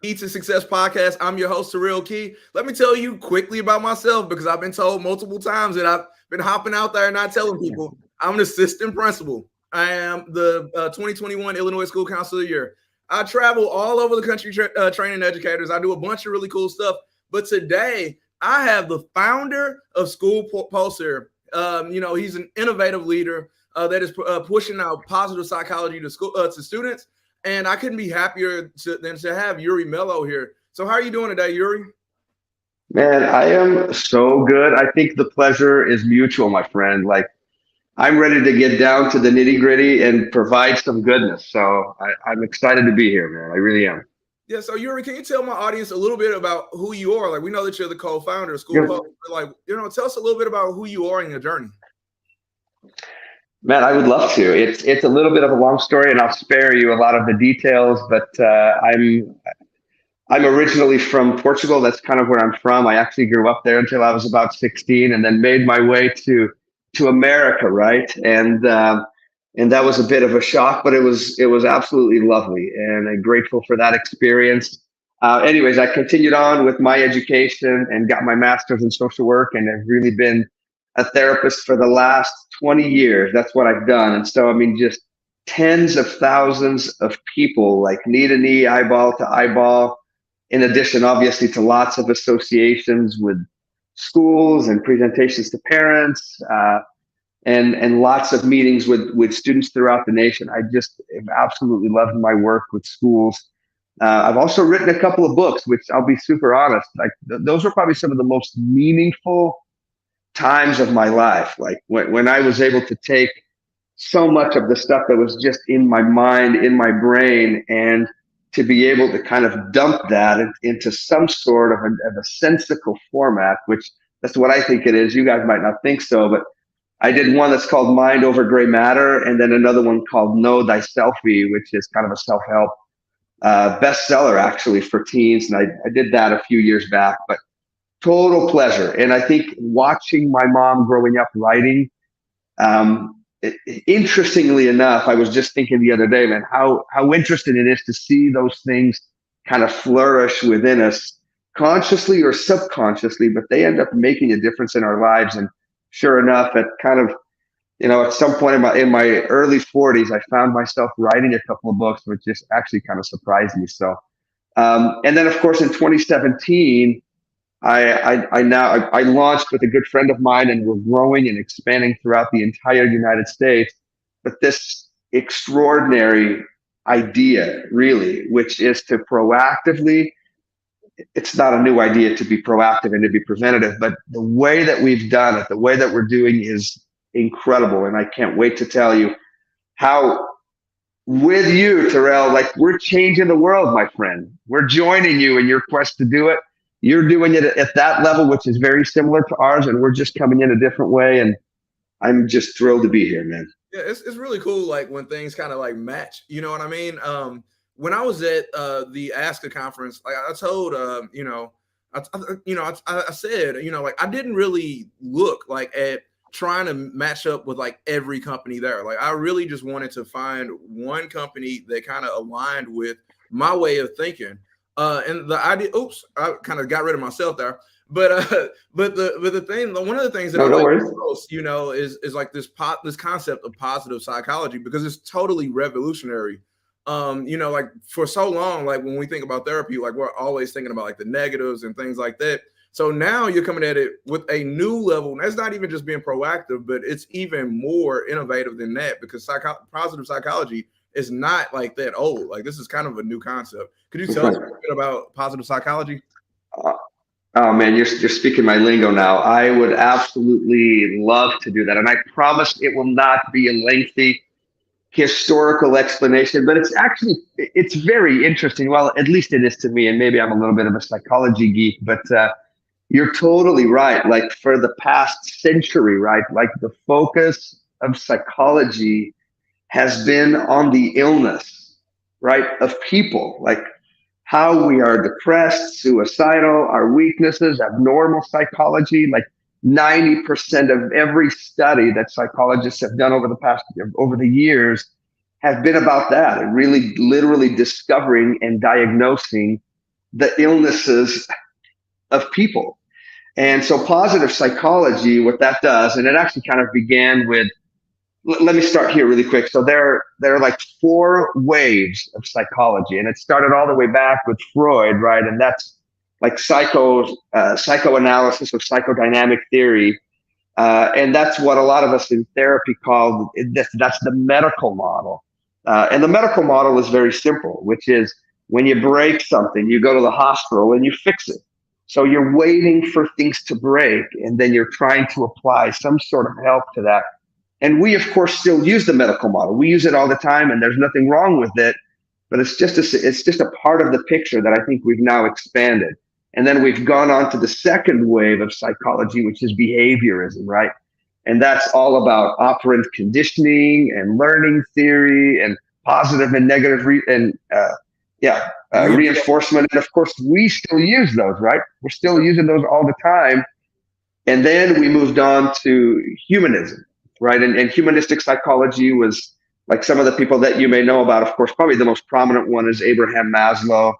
Key to Success podcast. I'm your host, Terrell Key. Let me tell you quickly about myself because I've been told multiple times that I've been hopping out there and not telling people. I'm an assistant principal. I am the 2021 Illinois School Council of the Year. I travel all over the country training educators. I do a bunch of really cool stuff. But today, I have the founder of SchoolPulse here. He's an innovative leader that is pushing out positive psychology to students. And I couldn't be happier than to have Iuri Mello here. So how are you doing today, Iuri? Man, I am so good. I think the pleasure is mutual, my friend. Like, I'm ready to get down to the nitty gritty and provide some goodness. So I'm excited to be here, man. I really am. Yeah. So Iuri, can you tell my audience a little bit about who you are? Like, we know that you're the co-founder of Yeah. SchoolPulse. Tell us a little bit about who you are in your journey. Man, I would love to. It's a little bit of a long story, and I'll spare you a lot of the details. But I'm originally from Portugal. That's kind of where I'm from. I actually grew up there until I was about 16, and then made my way to America, right? And that was a bit of a shock, but it was absolutely lovely, and I'm grateful for that experience. Anyways, I continued on with my education and got my master's in social work, and I've really been a therapist for the last 20 years. That's what I've done. And so, I mean, just tens of thousands of people, like knee to knee, eyeball to eyeball, in addition, obviously, to lots of associations with schools and presentations to parents, and lots of meetings with students throughout the nation. I just have absolutely loved my work with schools. I've also written a couple of books, which I'll be super honest, like those were probably some of the most meaningful times of my life. Like when I was able to take so much of the stuff that was just in my mind, in my brain, and to be able to kind of dump that into some sort of a sensical format, which that's what I think it is. You guys might not think so, but I did one that's called Mind Over Gray Matter, and then another one called Know Thyselfie, which is kind of a self-help bestseller actually for teens. And I did that a few years back, but total pleasure. And I think watching my mom growing up writing, interestingly enough, I was just thinking the other day, man, how interesting it is to see those things kind of flourish within us, consciously or subconsciously, but they end up making a difference in our lives. And sure enough, at kind of, at some point in my early 40s, I found myself writing a couple of books, which just actually kind of surprised me. So, and then of course in 2017, I launched with a good friend of mine, and we're growing and expanding throughout the entire United States. But this extraordinary idea, really, which is to proactively, it's not a new idea to be proactive and to be preventative, but the way that we've done it, the way that we're doing is incredible. And I can't wait to tell you how, with you, Terrell, like, we're changing the world, my friend. We're joining you in your quest to do it. You're doing it at that level, which is very similar to ours, and we're just coming in a different way. And I'm just thrilled to be here, man. Yeah, it's really cool, like when things kind of like match. You know what I mean? When I was at the ASCA conference, like I told, I said, like I didn't really look like at trying to match up with like every company there. Like I really just wanted to find one company that kind of aligned with my way of thinking. And the idea, I kind of got rid of myself there. But the thing, one of the things that I like most, is like this concept of positive psychology, because it's totally revolutionary. Like for so long, like when we think about therapy, like we're always thinking about like the negatives and things like that. So now you're coming at it with a new level. And that's not even just being proactive, but it's even more innovative than that, because positive psychology is not like that old. Like this is kind of a new concept. Could you tell us a bit about positive psychology? Oh man, you're speaking my lingo now. I would absolutely love to do that, and I promise it will not be a lengthy historical explanation. But it's very interesting. Well, at least it is to me, and maybe I'm a little bit of a psychology geek. But you're totally right. Like for the past century, right? Like the focus of psychology has been on the illness, right, of people, like how we are depressed, suicidal, our weaknesses, abnormal psychology. Like 90% of every study that psychologists have done over the years have been about that, and really literally discovering and diagnosing the illnesses of people. And so positive psychology, what that does, and it actually kind of began with, let me start here really quick. So there are like four waves of psychology, and it started all the way back with Freud, right? And that's like psychoanalysis or psychodynamic theory. And that's what a lot of us in therapy call that's the medical model. And the medical model is very simple, which is when you break something, you go to the hospital and you fix it. So you're waiting for things to break, and then you're trying to apply some sort of help to that. And we, of course, still use the medical model. We use it all the time, and there's nothing wrong with it. But it's just a part of the picture that I think we've now expanded. And then we've gone on to the second wave of psychology, which is behaviorism, right? And that's all about operant conditioning and learning theory and positive and negative reinforcement. And of course, we still use those, right? We're still using those all the time. And then we moved on to humanism, right? And humanistic psychology was like some of the people that you may know about. Of course, probably the most prominent one is Abraham Maslow.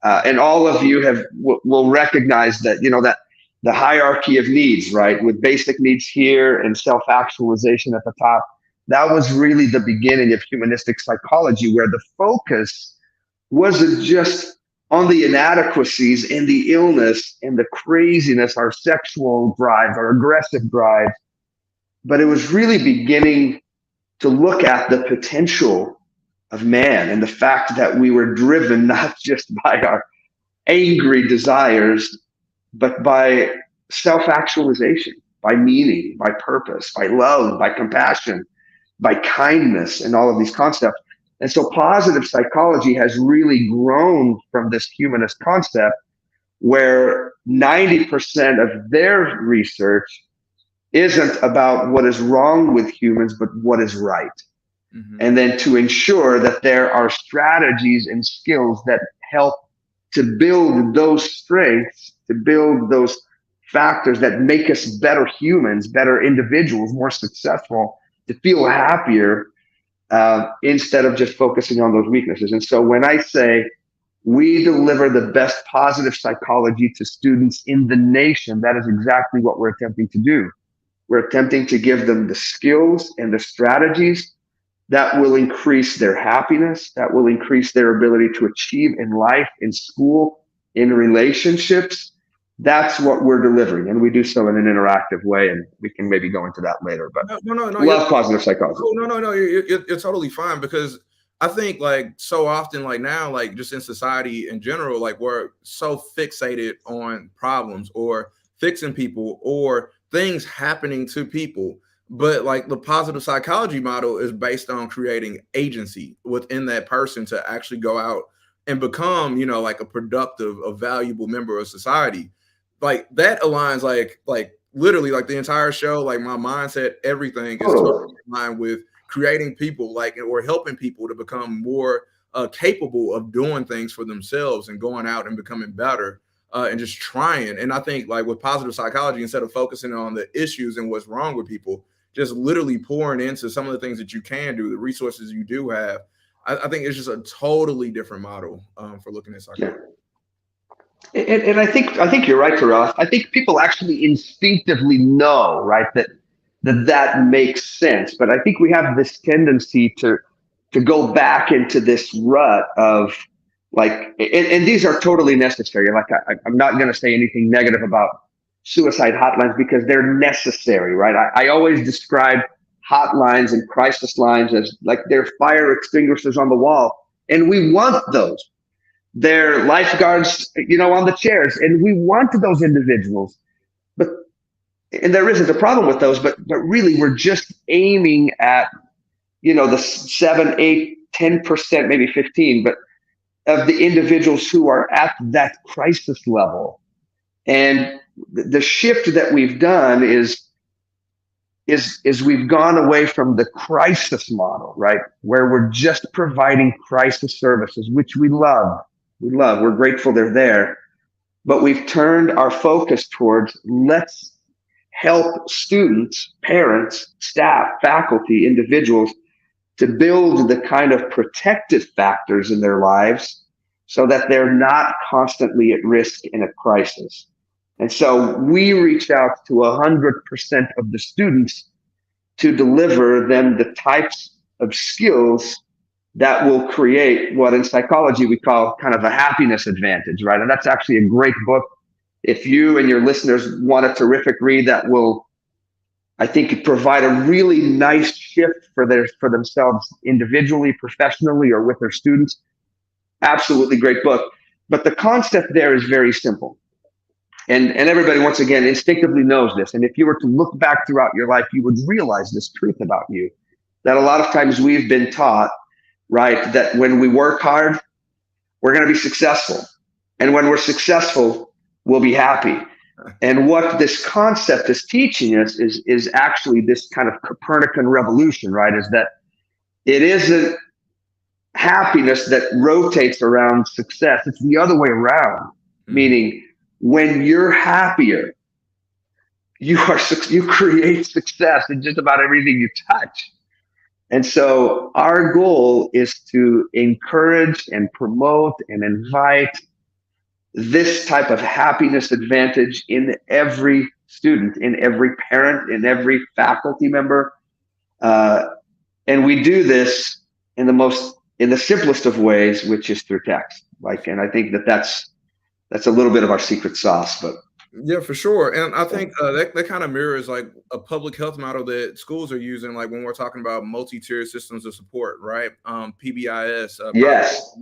And all of you will recognize that, that the hierarchy of needs, right? With basic needs here and self-actualization at the top. That was really the beginning of humanistic psychology, where the focus wasn't just on the inadequacies and the illness and the craziness, our sexual drive, our aggressive drive, but it was really beginning to look at the potential of man and the fact that we were driven not just by our angry desires, but by self-actualization, by meaning, by purpose, by love, by compassion, by kindness, and all of these concepts. And so positive psychology has really grown from this humanist concept, where 90% of their research isn't about what is wrong with humans, but what is right. Mm-hmm. And then to ensure that there are strategies and skills that help to build those strengths, to build those factors that make us better humans, better individuals, more successful, to feel happier, instead of just focusing on those weaknesses. And so when I say we deliver the best positive psychology to students in the nation, that is exactly what we're attempting to do. We're attempting to give them the skills and the strategies that will increase their happiness, that will increase their ability to achieve in life, in school, in relationships. That's what we're delivering, and we do so in an interactive way, and we can maybe go into that later. But love positive psychology. No, you're totally fine, because I think like so often, like now, like just in society in general, like we're so fixated on problems or fixing people or things happening to people. But like the positive psychology model is based on creating agency within that person to actually go out and become, like a productive, a valuable member of society. Like that aligns like literally like the entire show, like my mindset, everything is totally in line with creating people or helping people to become more capable of doing things for themselves and going out and becoming better. And just trying. And I think like with positive psychology, instead of focusing on the issues and what's wrong with people, just literally pouring into some of the things that you can do, the resources you do have. I think it's just a totally different model for looking at psychology. Yeah. And I think you're right, Terrell. I think people actually instinctively know, right, that makes sense. But I think we have this tendency to go back into this rut of like, and these are totally necessary. Like I'm not going to say anything negative about suicide hotlines because they're necessary, right? I always describe hotlines and crisis lines as like they're fire extinguishers on the wall, and we want those. They're lifeguards, on the chairs, and we want those individuals. And there isn't a problem with those, but really we're just aiming at, the 7, 8, 10%, maybe 15, but of the individuals who are at that crisis level. And the shift that we've done is we've gone away from the crisis model, right? Where we're just providing crisis services, which we love. We're grateful they're there. But we've turned our focus towards let's help students, parents, staff, faculty, individuals to build the kind of protective factors in their lives so that they're not constantly at risk in a crisis. And so we reach out to 100% of the students to deliver them the types of skills that will create what in psychology we call kind of a happiness advantage, right? And that's actually a great book. If you and your listeners want a terrific read, that will, I think, provide a really nice shift for themselves individually, professionally, or with their students. Absolutely great book. But the concept there is very simple. And everybody, once again, instinctively knows this. And if you were to look back throughout your life, you would realize this truth about you, that a lot of times we've been taught, right, that when we work hard, we're going to be successful. And when we're successful, we'll be happy. And what this concept is teaching us is actually this kind of Copernican revolution, right? Is that it isn't happiness that rotates around success. It's the other way around, meaning when you're happier, you create success in just about everything you touch. And so our goal is to encourage and promote and invite this type of happiness advantage in every student, in every parent, in every faculty member. And we do this in the simplest of ways, which is through text. And I think that's a little bit of our secret sauce, but. Yeah, for sure. And I think that kind of mirrors like a public health model that schools are using, like when we're talking about multi-tier systems of support, right? PBIS, yes,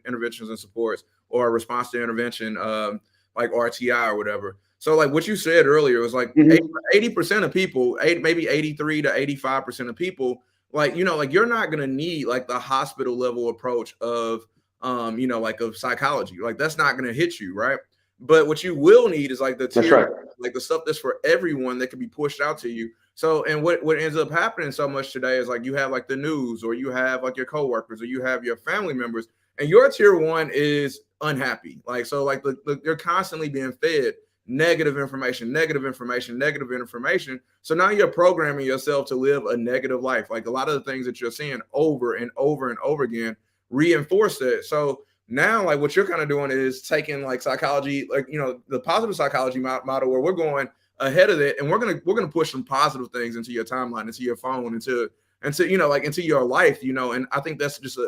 interventions and supports, or response to intervention, like RTI or whatever. So like what you said earlier was like 80% of people, maybe 83 to 85% of people, like, like you're not going to need like the hospital level approach of, like of psychology. Like that's not going to hit you, right? But what you will need is like the tier, like the stuff that's for everyone that can be pushed out to you. So, and what ends up happening so much today is like you have like the news, or you have like your coworkers, or you have your family members, and your tier one is unhappy. Like, so like they're constantly being fed negative information. So now you're programming yourself to live a negative life. Like a lot of the things that you're seeing over and over and over again reinforce that. So now, like what you're kind of doing is taking like psychology, like, the positive psychology model, where we're going ahead of it, and we're gonna push some positive things into your timeline, into your phone, into like into your life, and I think that's just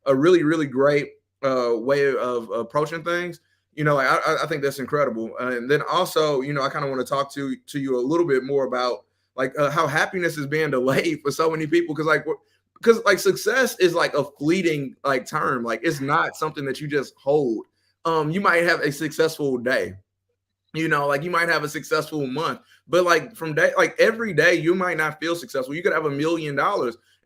a really, really great way of approaching things. Like I think that's incredible. And then also, I kind of want to talk to you a little bit more about like how happiness is being delayed for so many people, because like success is like a fleeting like term. Like it's not something that you just hold. You might have a successful day, like you might have a successful month, but like every day you might not feel successful. You could have $1 million,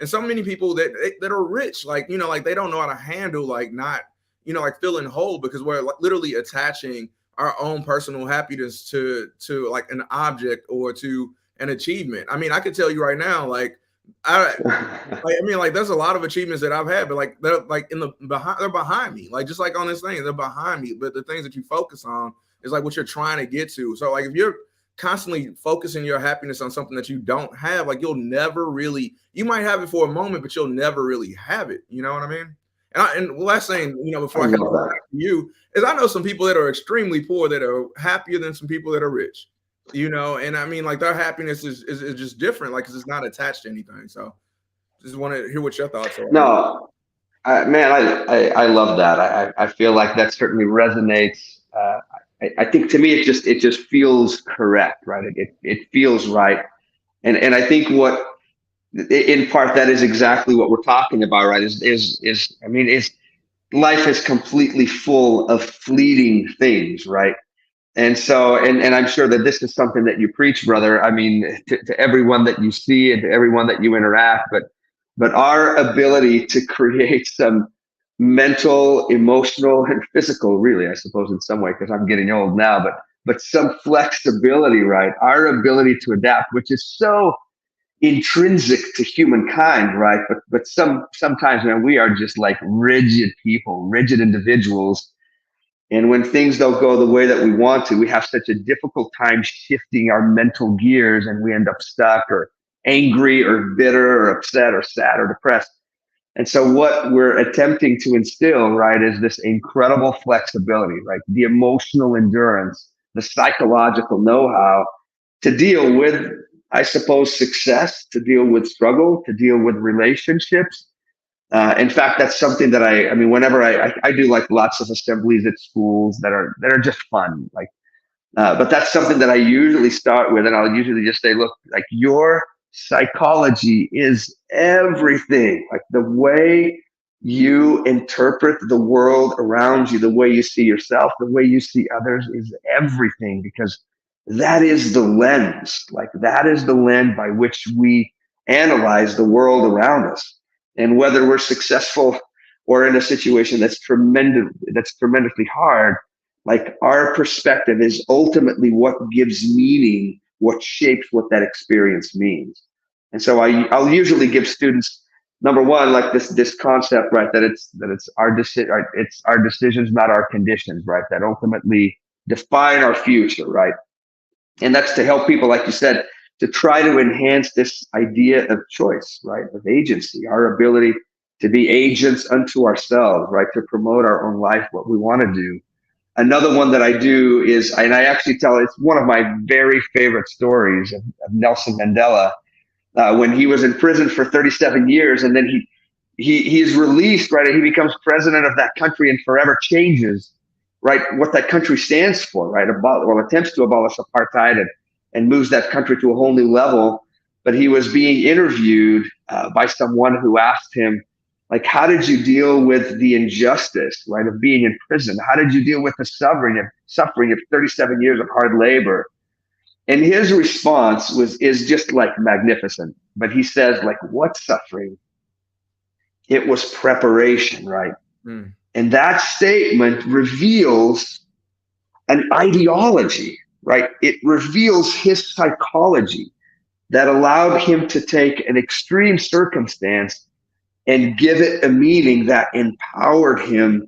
and so many people that are rich, like, like they don't know how to handle like not, like feeling whole, because we're literally attaching our own personal happiness to like an object or to an achievement. I mean, I could tell you right now, like, there's a lot of achievements that I've had, but like they're like they're behind me. Like just like on this thing, they're behind me. But the things that you focus on is like what you're trying to get to. So like if you're constantly focusing your happiness on something that you don't have, like you might have it for a moment, but you'll never really have it. You know what I mean? And last thing, before I come back to you, is I know some people that are extremely poor that are happier than some people that are rich. And I mean, like their happiness is just different, like, 'cause it's not attached to anything. So just want to hear what your thoughts are. No, I love that. I feel like that certainly resonates. I think to me, it just feels correct, right? It feels right. And I think in part, that is exactly what we're talking about, right? Life is completely full of fleeting things, right? And so, and I'm sure that this is something that you preach, brother. I mean, to everyone that you see and to everyone that you interact, but our ability to create some mental, emotional, and physical, really, I suppose, in some way, because I'm getting old now, but some flexibility, right? Our ability to adapt, which is so intrinsic to humankind, right? But sometimes, man, we are just like rigid people, rigid individuals. And when things don't go the way that we want to, we have such a difficult time shifting our mental gears, and we end up stuck or angry or bitter or upset or sad or depressed. And so what we're attempting to instill, right, is this incredible flexibility, right? The emotional endurance, the psychological know-how to deal with, I suppose, success, to deal with struggle, to deal with relationships. In fact, that's something that I mean, whenever I do like lots of assemblies at schools that are just fun, like but that's something that I usually start with, and I'll usually just say, look, like your psychology is everything. Like the way you interpret the world around you, the way you see yourself, the way you see others is everything, because that is the lens. Like that is the lens by which we analyze the world around us. And whether we're successful or in a situation that's tremendously hard, like our perspective is ultimately what gives meaning, what shapes what that experience means. And so I'll usually give students, number one, like this concept, right, that it's our decision, right, it's our decisions, not our conditions, right, that ultimately define our future, right. And that's to help people, like you said, to try to enhance this idea of choice, right, of agency, our ability to be agents unto ourselves, right, to promote our own life, what we want to do. Another one that I do is, and I actually tell, it's one of my very favorite stories of Nelson Mandela, when he was in prison for 37 years, and then he is released, right? And he becomes president of that country and forever changes, right, what that country stands for, right? Attempts to abolish apartheid and moves that country to a whole new level. But he was being interviewed by someone who asked him, like, how did you deal with the injustice, right, of being in prison? How did you deal with the suffering of 37 years of hard labor? And his response is just like magnificent. But he says, like, what suffering? It was preparation, right? Mm. And that statement reveals an ideology, right? It reveals his psychology that allowed him to take an extreme circumstance and give it a meaning that empowered him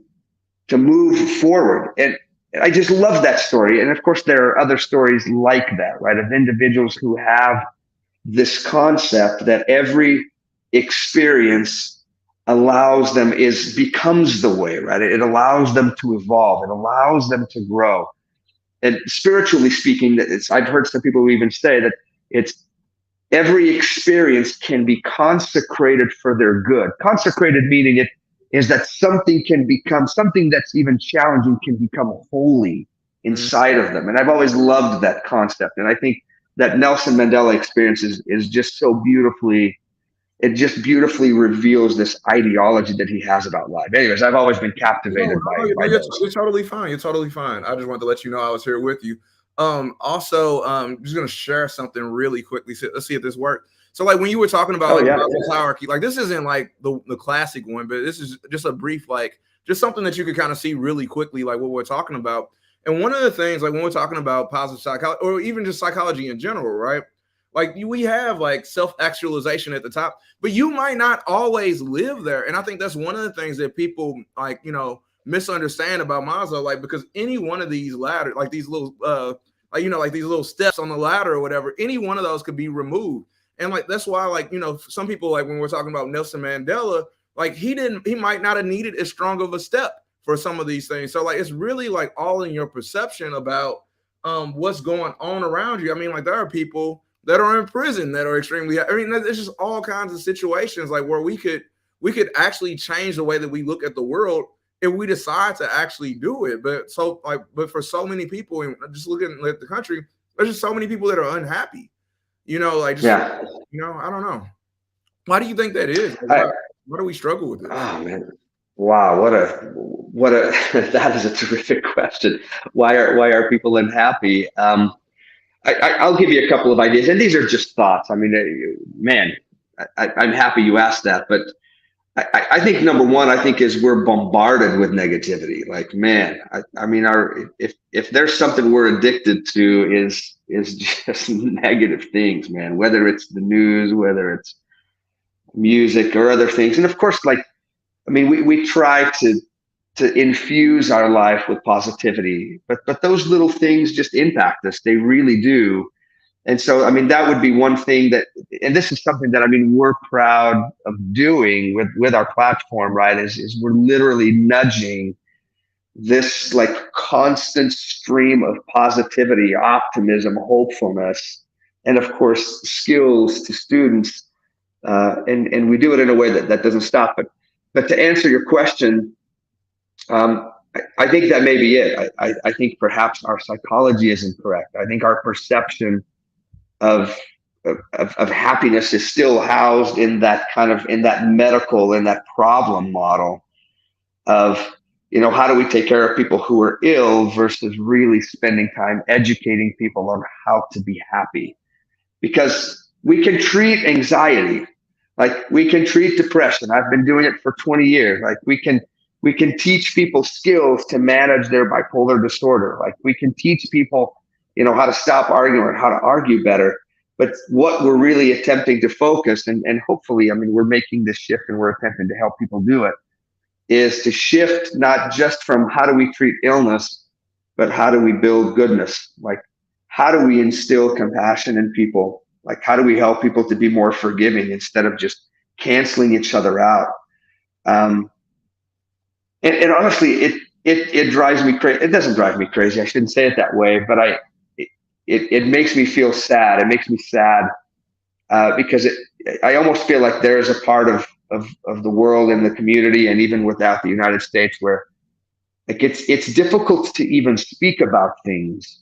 to move forward. And I just love that story. And of course, there are other stories like that, right? Of individuals who have this concept that every experience becomes the way, right? It allows them to evolve. It allows them to grow. And spiritually speaking, I've heard some people even say that it's every experience can be consecrated for their good. Consecrated meaning it is that something that's even challenging can become holy inside of them. And I've always loved that concept. And I think that Nelson Mandela experience is just so beautifully, it just beautifully reveals this ideology that he has about life. Anyways, I've always been captivated by those. You're totally fine. You're totally fine. I just wanted to let you know I was here with you. Also, just gonna share something really quickly. So let's see if this works. So, like when you were talking about the hierarchy, like this isn't like the classic one, but this is just a brief, like just something that you could kind of see really quickly, like what we're talking about. And one of the things, like when we're talking about positive psychology, or even just psychology in general, right? Like we have like self-actualization at the top, but you might not always live there. And I think that's one of the things that people like, misunderstand about Maslow, like because any one of these ladders, like these little like these little steps on the ladder or whatever, any one of those could be removed. And like that's why, like, some people, like when we're talking about Nelson Mandela, like he might not have needed as strong of a step for some of these things. So like it's really like all in your perception about what's going on around you. I mean, like there are people that are in prison that are extremely, I mean, it's just all kinds of situations like where we could actually change the way that we look at the world if we decide to actually do it. But for so many people, and just looking at the country, there's just so many people that are unhappy. I don't know. Why do you think that is? Why do we struggle with this? Oh man, wow, what a that is a terrific question. Why are people unhappy? I'll give you a couple of ideas, and these are just thoughts. I mean, man, I'm happy you asked that, but I think number one, I think is we're bombarded with negativity. Like, man, I mean, if there's something we're addicted to is just negative things, man. Whether it's the news, whether it's music or other things, and of course, like, I mean, we try to infuse our life with positivity, but those little things just impact us. They really do. And so, I mean, that would be one thing that, and this is something that, I mean, we're proud of doing with our platform, right? Is we're literally nudging this like constant stream of positivity, optimism, hopefulness, and of course, skills to students. And we do it in a way that doesn't stop. But to answer your question, I think that may be it. I think perhaps our psychology is incorrect. I think our perception of happiness is still housed in that kind of, in that medical, in that problem model of, you know, how do we take care of people who are ill versus really spending time educating people on how to be happy. Because we can treat anxiety, like we can treat depression. I've been doing it for 20 years. Like we can teach people skills to manage their bipolar disorder. Like we can teach people, you know, how to stop arguing, how to argue better. But what we're really attempting to focus, and hopefully, I mean, we're making this shift and we're attempting to help people do it, is to shift not just from how do we treat illness, but how do we build goodness? Like, how do we instill compassion in people? Like, how do we help people to be more forgiving instead of just canceling each other out? And honestly, it drives me crazy. It doesn't drive me crazy. I shouldn't say it that way, but it makes me feel sad. It makes me sad because I almost feel like there is a part of the world and the community, and even without the United States, where like it's difficult to even speak about things.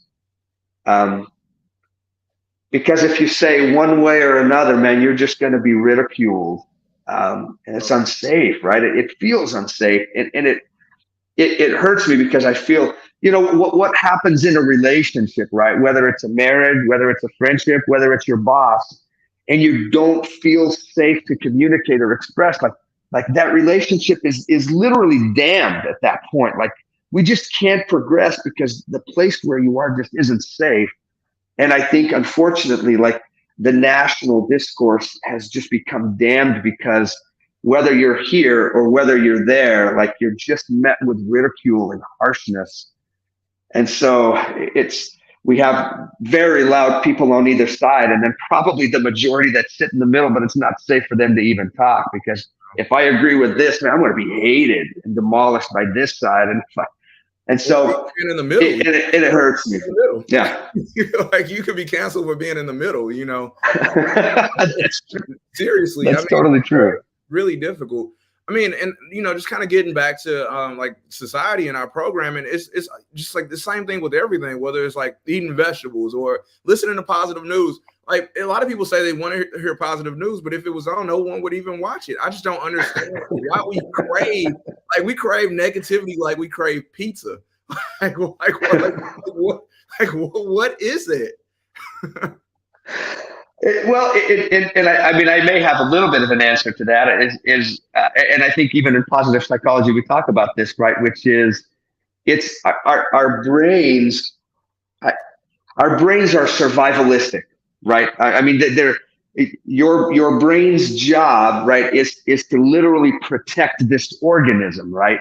Because if you say one way or another, man, you're just going to be ridiculed. And it's unsafe, right? It feels unsafe. And it hurts me because I feel, you know, what happens in a relationship, right? Whether it's a marriage, whether it's a friendship, whether it's your boss, and you don't feel safe to communicate or express, like that relationship is literally damned at that point. Like we just can't progress because the place where you are just isn't safe. And I think, unfortunately, like the national discourse has just become damned because whether you're here or whether you're there, like you're just met with ridicule and harshness. And so we have very loud people on either side, and then probably the majority that sit in the middle, but it's not safe for them to even talk, because if I agree with this, man, I'm going to be hated and demolished by this side. And so being in the middle, it hurts me. Yeah. Like you could be canceled for being in the middle, you know. That's true. Seriously. That's totally true. Really difficult. I mean, and you know, just kind of getting back to like society and our programming, it's just like the same thing with everything, whether it's like eating vegetables or listening to positive news. Like a lot of people say they want to hear positive news, but if it was on, no one would even watch it. I just don't understand why we crave negativity like we crave pizza. What is it? I mean, I may have a little bit of an answer to that. And I think even in positive psychology, we talk about this, right? Which is, it's our brains. Our brains are survivalistic, right? I mean, your brain's job, right, is to literally protect this organism, right?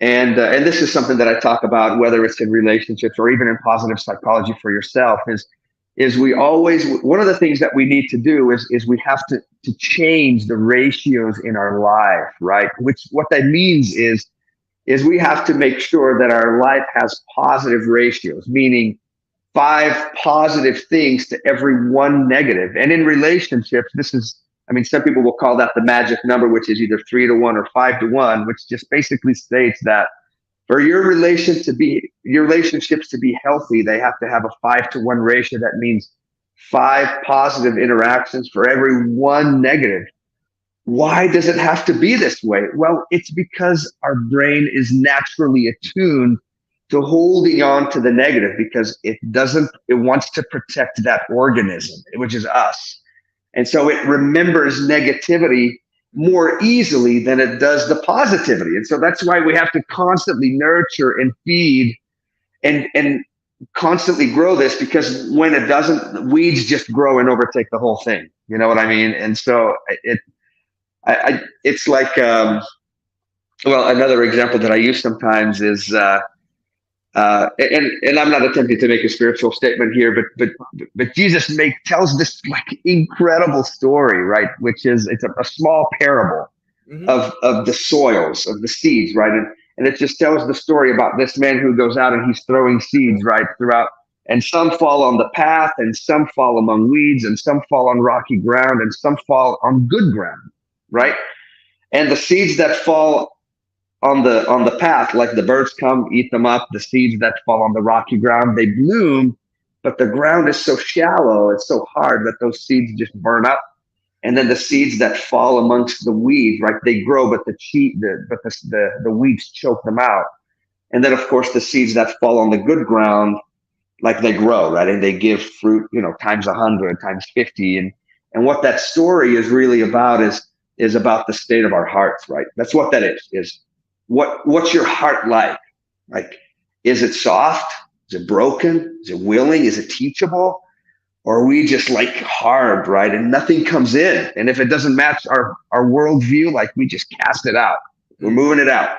And this is something that I talk about, whether it's in relationships or even in positive psychology for yourself, is we always, one of the things that we need to do is we have to change the ratios in our life, right? Which what that means is we have to make sure that our life has positive ratios, meaning 5 positive things to every 1 negative. And in relationships, this is, I mean, some people will call that the magic number, which is either 3 to 1 or 5 to 1, which just basically states that for your relationships to be healthy, they have to have a 5 to 1 ratio. That means 5 positive interactions for every 1 negative. Why does it have to be this way? Well, it's because our brain is naturally attuned to holding on to the negative because it wants to protect that organism, which is us. And so it remembers negativity more easily than it does the positivity. And so that's why we have to constantly nurture and feed and constantly grow this, because when it doesn't, weeds just grow and overtake the whole thing. You know what I mean? And so it's like, well, another example that I use sometimes is, and I'm not attempting to make a spiritual statement here, but Jesus tells this like incredible story, right? Which is it's a small parable Hmm. of the soils of the seeds, right? And it just tells the story about this man who goes out and he's throwing seeds right throughout, and some fall on the path, and some fall among weeds, and some fall on rocky ground, and some fall on good ground, right? And the seeds that fall on the path, like the birds come eat them up. The seeds that fall on the rocky ground, they bloom, but the ground is so shallow, it's so hard that those seeds just burn up. And then the seeds that fall amongst the weeds, right? They grow, but the weeds choke them out. And then of course the seeds that fall on the good ground, like they grow, right? And they give fruit, times 100, times 50. And what that story is really about is about the state of our hearts, right? That's what that is what's your heart like? Like, is it soft? Is it broken? Is it willing? Is it teachable? Or are we just like hard, right? And nothing comes in. And if it doesn't match our worldview, like we just cast it out. We're moving it out.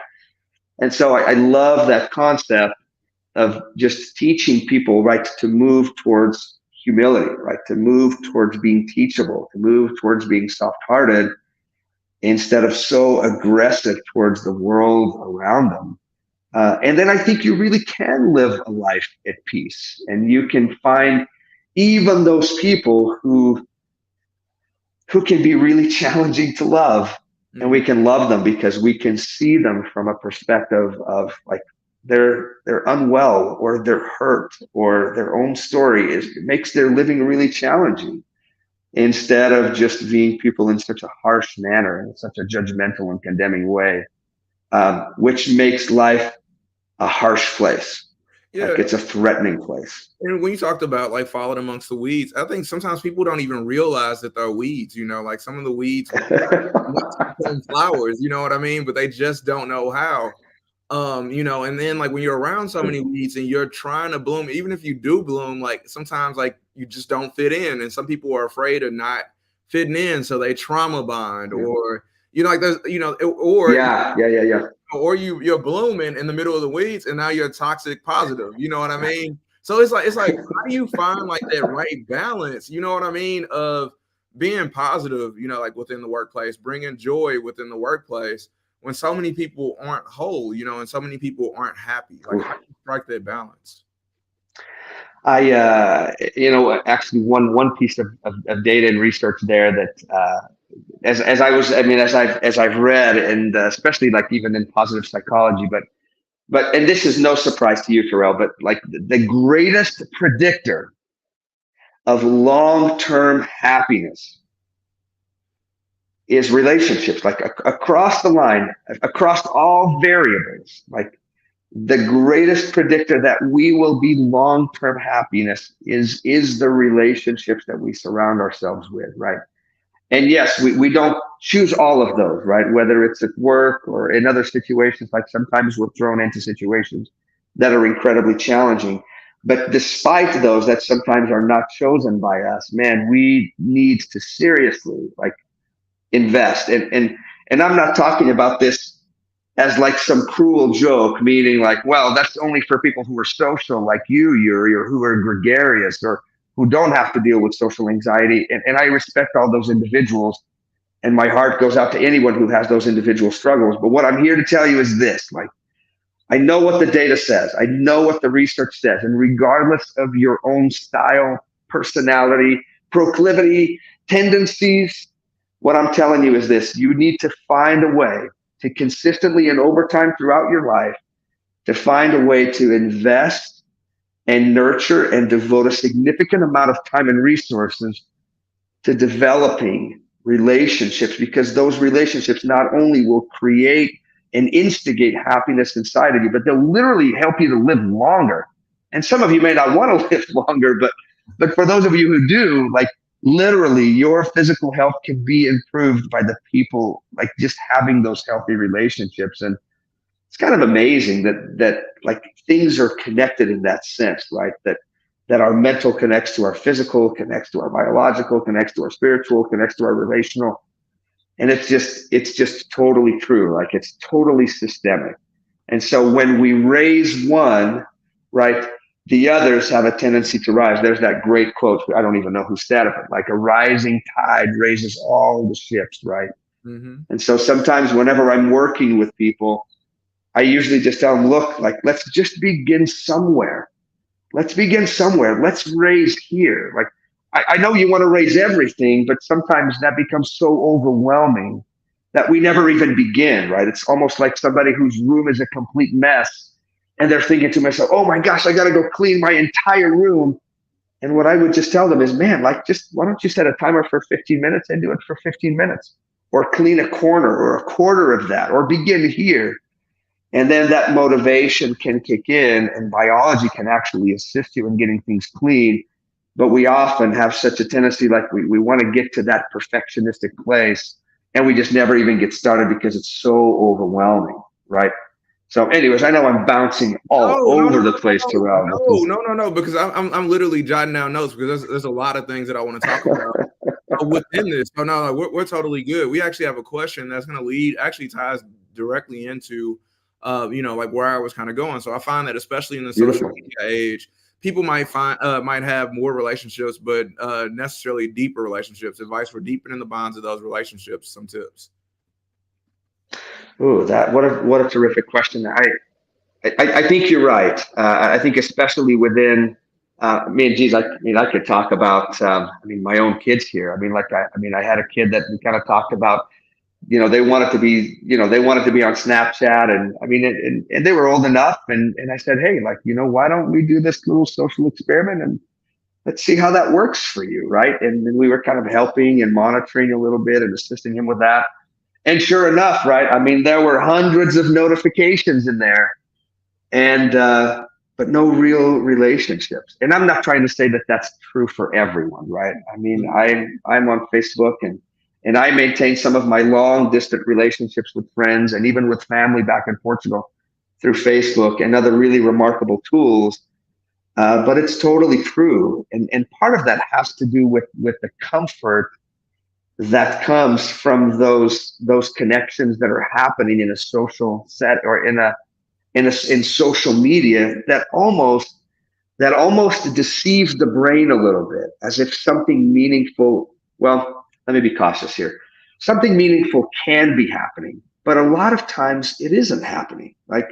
And so I love that concept of just teaching people, right, to move towards humility, right, to move towards being teachable, to move towards being soft-hearted, instead of so aggressive towards the world around them. And then I think you really can live a life at peace, and you can find even those people who can be really challenging to love, and we can love them because we can see them from a perspective of like they're unwell, or they're hurt, or their own story makes their living really challenging, instead of just viewing people in such a harsh manner, in such a judgmental and condemning way, which makes life a harsh place. Yeah. Like it's a threatening place. And when you talked about like falling amongst the weeds, I think sometimes people don't even realize that they're weeds, like some of the weeds become flowers, you know what I mean? But they just don't know how. And then like when you're around so many weeds and you're trying to bloom, even if you do bloom, like sometimes like you just don't fit in. And some people are afraid of not fitting in, so they trauma bond, or like there's or yeah. or you're blooming in the middle of the weeds and now you're toxic positive, you know what I mean? So it's like how do you find like that right balance, you know what I mean, of being positive, like within the workplace, bringing joy within the workplace, when so many people aren't whole, and so many people aren't happy. Like, how do you strike that balance? Actually one piece of data and research there that, as I've read, and especially like even in positive psychology, and this is no surprise to you, Terrell, but like the greatest predictor of long-term happiness is relationships, like across the line, across all variables. Like the greatest predictor that we will be long-term happiness is the relationships that we surround ourselves with, right? And yes, we don't choose all of those, right? Whether it's at work or in other situations, like sometimes we're thrown into situations that are incredibly challenging. But despite those that sometimes are not chosen by us, man, we need to seriously like invest. And I'm not talking about this as like some cruel joke, meaning like, well, that's only for people who are social like you, Iuri, or who are gregarious, or who don't have to deal with social anxiety. And I respect all those individuals, and my heart goes out to anyone who has those individual struggles. But what I'm here to tell you is this: like, I know what the data says, I know what the research says, and regardless of your own style, personality, proclivity, tendencies, what I'm telling you is this: you need to find a way to consistently and over time throughout your life to find a way to invest and nurture and devote a significant amount of time and resources to developing relationships, because those relationships not only will create and instigate happiness inside of you, but they'll literally help you to live longer. And some of you may not want to live longer, but for those of you who do, like literally your physical health can be improved by the people, like just having those healthy relationships. And it's kind of amazing that like things are connected in that sense, right? That our mental connects to our physical, connects to our biological, connects to our spiritual, connects to our relational. And it's just totally true. Like it's totally systemic. And so when we raise one, right? The others have a tendency to rise. There's that great quote. I don't even know who said it, but like a rising tide raises all the ships, right? Mm-hmm. And so sometimes whenever I'm working with people, I usually just tell them, look, like, let's just begin somewhere. Let's begin somewhere. Let's raise here. Like, I know you want to raise everything, but sometimes that becomes so overwhelming that we never even begin, right? It's almost like somebody whose room is a complete mess and they're thinking to myself, oh my gosh, I got to go clean my entire room. And what I would just tell them is, man, like, just why don't you set a timer for 15 minutes and do it for 15 minutes, or clean a corner or a quarter of that, or begin here. And then that motivation can kick in, and biology can actually assist you in getting things clean. But we often have such a tendency, like we want to get to that perfectionistic place, and we just never even get started because it's so overwhelming, right? So, anyways, I know I'm bouncing all No, no, no, over the place, no, Terrell. no, no, no, no, because I'm literally jotting down notes because there's a lot of things that I want to talk about within this. So no, we're totally good. We actually have a question that's going to actually ties directly into, like where I was kind of going. So I find that especially in the social Beautiful. media age, people might have more relationships, but necessarily deeper relationships. Advice for deepening the bonds of those relationships. Some tips. Ooh, that what a terrific question. I think you're right. I think especially within me and geez, I mean, I could talk about I mean, my own kids here. I mean, like I mean, I had a kid that we kind of talked about. They wanted to be, they wanted to be on Snapchat, and I mean, and they were old enough, and I said, hey, like, why don't we do this little social experiment and let's see how that works for you, right? And then we were kind of helping and monitoring a little bit and assisting him with that. And sure enough, right? I mean, there were hundreds of notifications in there, and but no real relationships. And I'm not trying to say that that's true for everyone, right? I mean, I'm on Facebook, and I maintain some of my long distant relationships with friends and even with family back in Portugal through Facebook and other really remarkable tools. But it's totally true, and part of that has to do with the comfort that comes from those connections that are happening in a social set or in social media that almost deceives the brain a little bit, as if something meaningful, well, let me be cautious here. Something meaningful can be happening, but a lot of times it isn't happening. Like,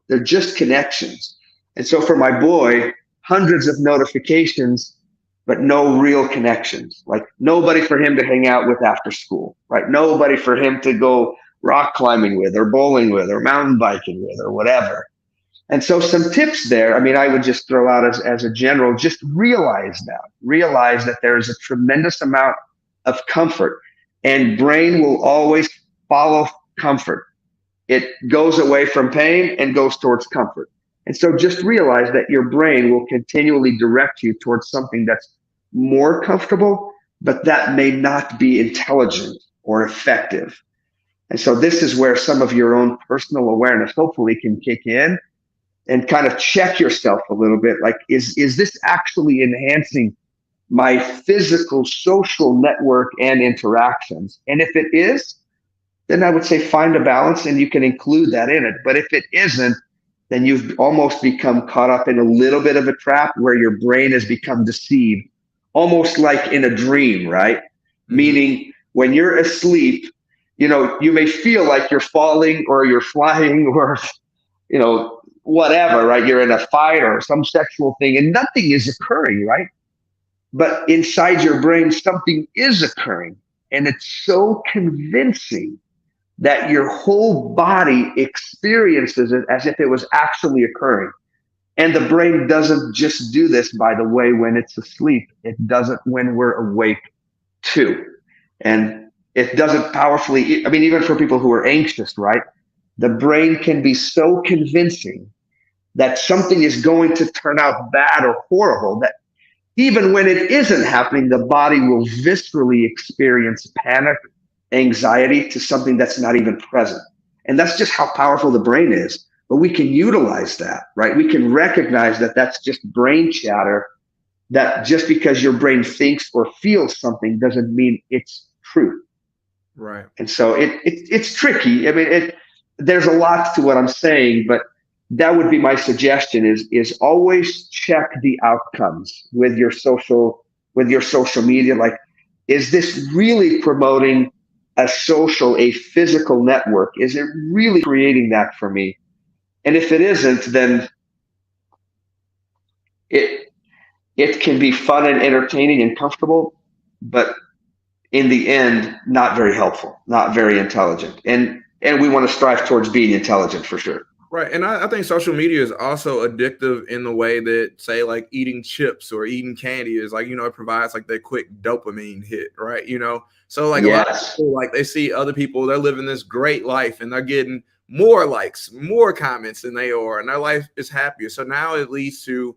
they're just connections. And so for my boy, hundreds of notifications, but no real connections. Like, nobody for him to hang out with after school, right? Nobody for him to go rock climbing with, or bowling with, or mountain biking with, or whatever. And so some tips there, I mean, I would just throw out as a general, just realize that there is a tremendous amount of comfort, and brain will always follow comfort. It goes away from pain and goes towards comfort. And so just realize that your brain will continually direct you towards something that's more comfortable, but that may not be intelligent or effective. And so this is where some of your own personal awareness hopefully can kick in and kind of check yourself a little bit. Like, is this actually enhancing my physical social network and interactions? And if it is, then I would say find a balance and you can include that in it. But if it isn't, then you've almost become caught up in a little bit of a trap where your brain has become deceived, almost like in a dream, right? Mm-hmm. Meaning, when you're asleep, you may feel like you're falling or you're flying or, whatever, right? You're in a fight or some sexual thing and nothing is occurring, right? But inside your brain, something is occurring, and it's so convincing that your whole body experiences it as if it was actually occurring. And the brain doesn't just do this, by the way, when it's asleep. It does it when we're awake too. And it does it powerfully. I mean, even for people who are anxious, right? The brain can be so convincing that something is going to turn out bad or horrible that even when it isn't happening, the body will viscerally experience panic, anxiety to something that's not even present. And that's just how powerful the brain is. But we can utilize that, right? We can recognize that that's just brain chatter, that just because your brain thinks or feels something doesn't mean it's truth. Right. And so it's tricky. I mean, there's a lot to what I'm saying, but that would be my suggestion is always check the outcomes with your social media. Like, is this really promoting a physical network? Is it really creating that for me? And if it isn't, then it it can be fun and entertaining and comfortable, but in the end, not very helpful, not very intelligent. And we want to strive towards being intelligent for sure. Right. And I think social media is also addictive in the way that, say, like eating chips or eating candy is like, it provides like that quick dopamine hit, right? So like a lot of Yes. people, like they see other people, they're living this great life and they're getting more likes, more comments than they are, and their life is happier. So now it leads to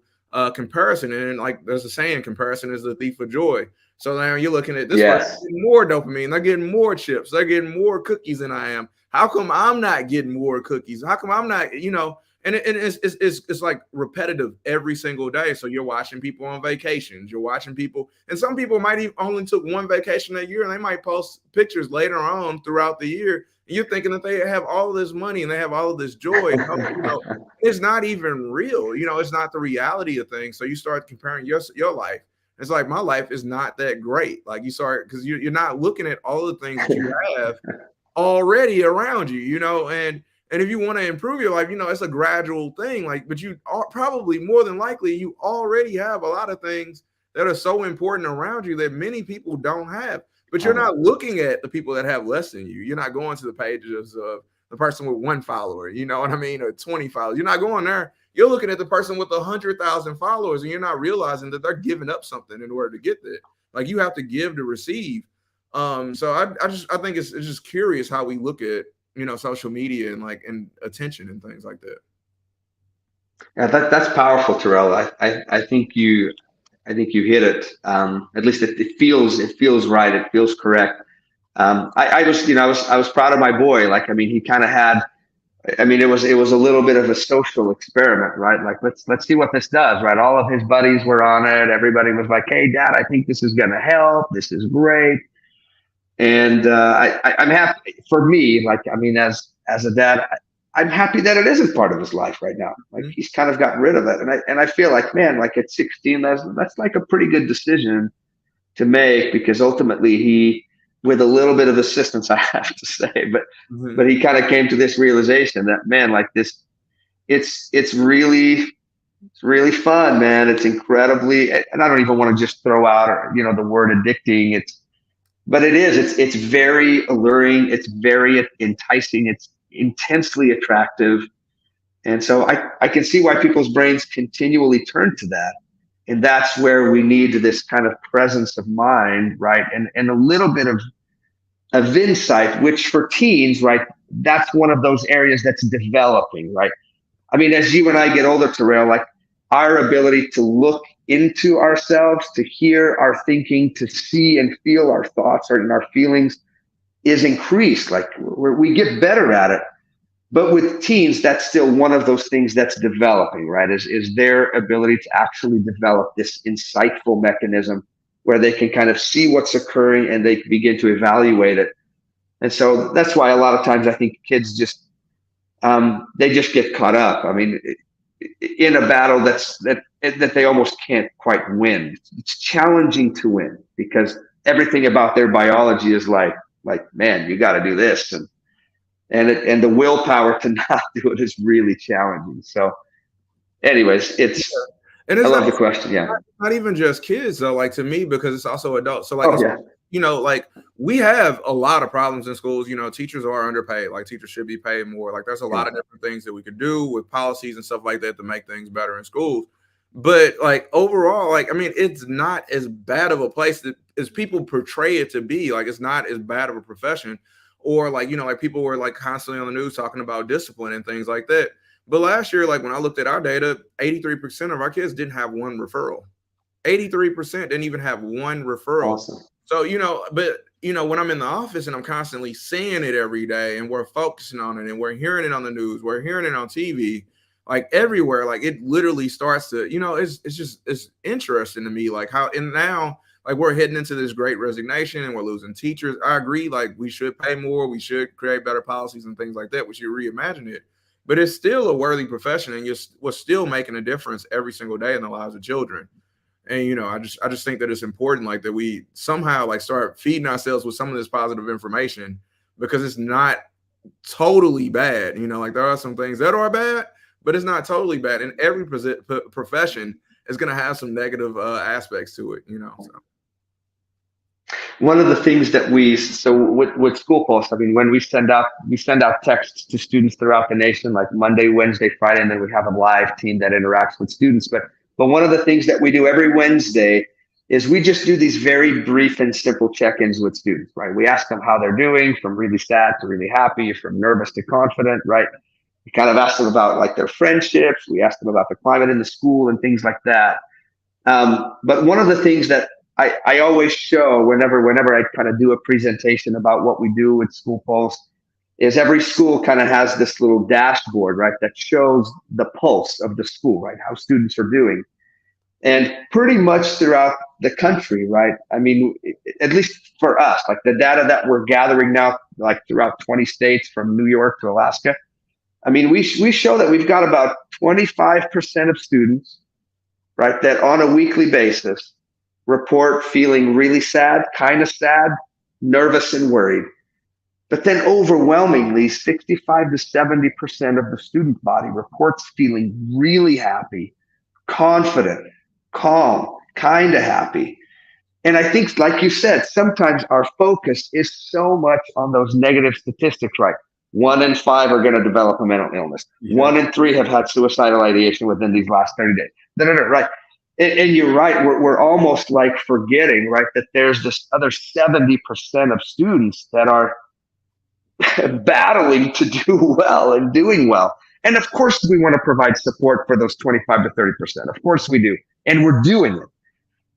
comparison. And like there's a saying, comparison is the thief of joy. So now you're looking at this person Yes. getting more dopamine, they're getting more chips, they're getting more cookies than I am. How come I'm not getting more cookies? How come I'm not, and it's like repetitive every single day. So you're watching people on vacations, you're watching people, and some people might even only took one vacation a year, and they might post pictures later on throughout the year. And you're thinking that they have all of this money and they have all of this joy. It's not even real. It's not the reality of things. So you start comparing your life. It's like my life is not that great. Like you start because you're not looking at all the things that you have already around you, and if you want to improve your life, it's a gradual thing. Like, but you are probably more than likely you already have a lot of things that are so important around you that many people don't have. But you're not looking at the people that have less than you. You're not going to the pages of the person with 1 follower, you know what I mean, or 20 followers. You're not going there. You're looking at the person with 100,000 followers, and you're not realizing that they're giving up something in order to get there. Like you have to give to receive. So I think it's just curious how we look at social media and like and attention and things like that. Yeah, that's powerful, Terrell. I think you hit it. At least it feels right. It feels correct. I was proud of my boy. Like, I mean, he kind of had. I mean, it was a little bit of a social experiment, right? Like, let's see what this does, right? All of his buddies were on it. Everybody was like, "Hey, Dad, I think this is going to help. This is great." And I'm happy for me. Like, I mean, as a dad, I'm happy that it isn't part of his life right now. Like, Mm-hmm. he's kind of gotten rid of it, and I feel like, man, like at 16, that's like a pretty good decision to make, because ultimately with a little bit of assistance, I have to say, Mm-hmm. but he kind of came to this realization that, man, like this, it's really fun, man. It's incredibly, and I don't even want to just throw out, the word addicting. But it is. It's very alluring. It's very enticing. It's intensely attractive, and so I can see why people's brains continually turn to that, and that's where we need this kind of presence of mind, right, and a little bit of insight, which for teens, right, that's one of those areas that's developing, right. I mean, as you and I get older, Terrell, like our ability to look into ourselves, to hear our thinking, to see and feel our thoughts and our feelings is increased. Like we get better at it. But with teens, that's still one of those things that's developing, right? Is their ability to actually develop this insightful mechanism where they can kind of see what's occurring and they begin to evaluate it. And so that's why a lot of times I think kids they just get caught up. I mean, in a battle that they almost can't quite win. It's challenging to win because everything about their biology is like, man, you got to do this, and the willpower to not do it is really challenging. So, anyways, And I it's love not, the question. Yeah. not even just kids though, like to me, because it's also adults. So like Oh yeah. like we have a lot of problems in schools. Teachers are underpaid. Like teachers should be paid more. Like there's a Yeah. lot of different things that we could do with policies and stuff like that to make things better in schools. But like overall, like I mean, it's not as bad of a place as people portray it to be. Like it's not as bad of a profession, or like like people were like constantly on the news talking about discipline and things like that. But last year, like when I looked at our data, 83% of our kids didn't have one referral. 83% didn't even have one referral. Awesome. So, but when I'm in the office and I'm constantly seeing it every day and we're focusing on it and we're hearing it on the news, we're hearing it on TV, like everywhere, like it literally starts to, it's interesting to me, like how, and now like we're heading into this great resignation and we're losing teachers. I agree. Like we should pay more. We should create better policies and things like that. We should reimagine it. but it's still a worthy profession, and we're still making a difference every single day in the lives of children. And I just think that it's important, like, that we somehow like start feeding ourselves with some of this positive information, because it's not totally bad. Like, there are some things that are bad, but it's not totally bad. And every profession is going to have some negative aspects to it. So. One of the things that with SchoolPulse, I mean, when we send out texts to students throughout the nation, like Monday, Wednesday, Friday, and then we have a live team that interacts with students. But one of the things that we do every Wednesday is we just do these very brief and simple check-ins with students, right? We ask them how they're doing, from really sad to really happy, from nervous to confident, right? We kind of ask them about like their friendships. We ask them about the climate in the school and things like that. But one of the things that I always show whenever I kind of do a presentation about what we do with SchoolPulse is every school kind of has this little dashboard, right, that shows the pulse of the school, right, how students are doing. And pretty much throughout the country, right, I mean, at least for us, like the data that we're gathering now, like throughout 20 states from New York to Alaska, I mean, we show that we've got about 25% of students, right, that on a weekly basis report feeling really sad, nervous and worried. But then overwhelmingly, 65 to 70% of the student body reports feeling really happy, confident, calm, kind of happy. And I think, like you said, sometimes our focus is so much on those negative statistics, right? 1 in 5 are going to develop a mental illness. Yeah. 1 in 3 have had suicidal ideation within these last 30 days. Right. And you're right. We're almost like forgetting, right, that there's this other 70% of students that are battling to do well and doing well. And of course, we want to provide support for those 25 to 30%. Of course we do. And we're doing it.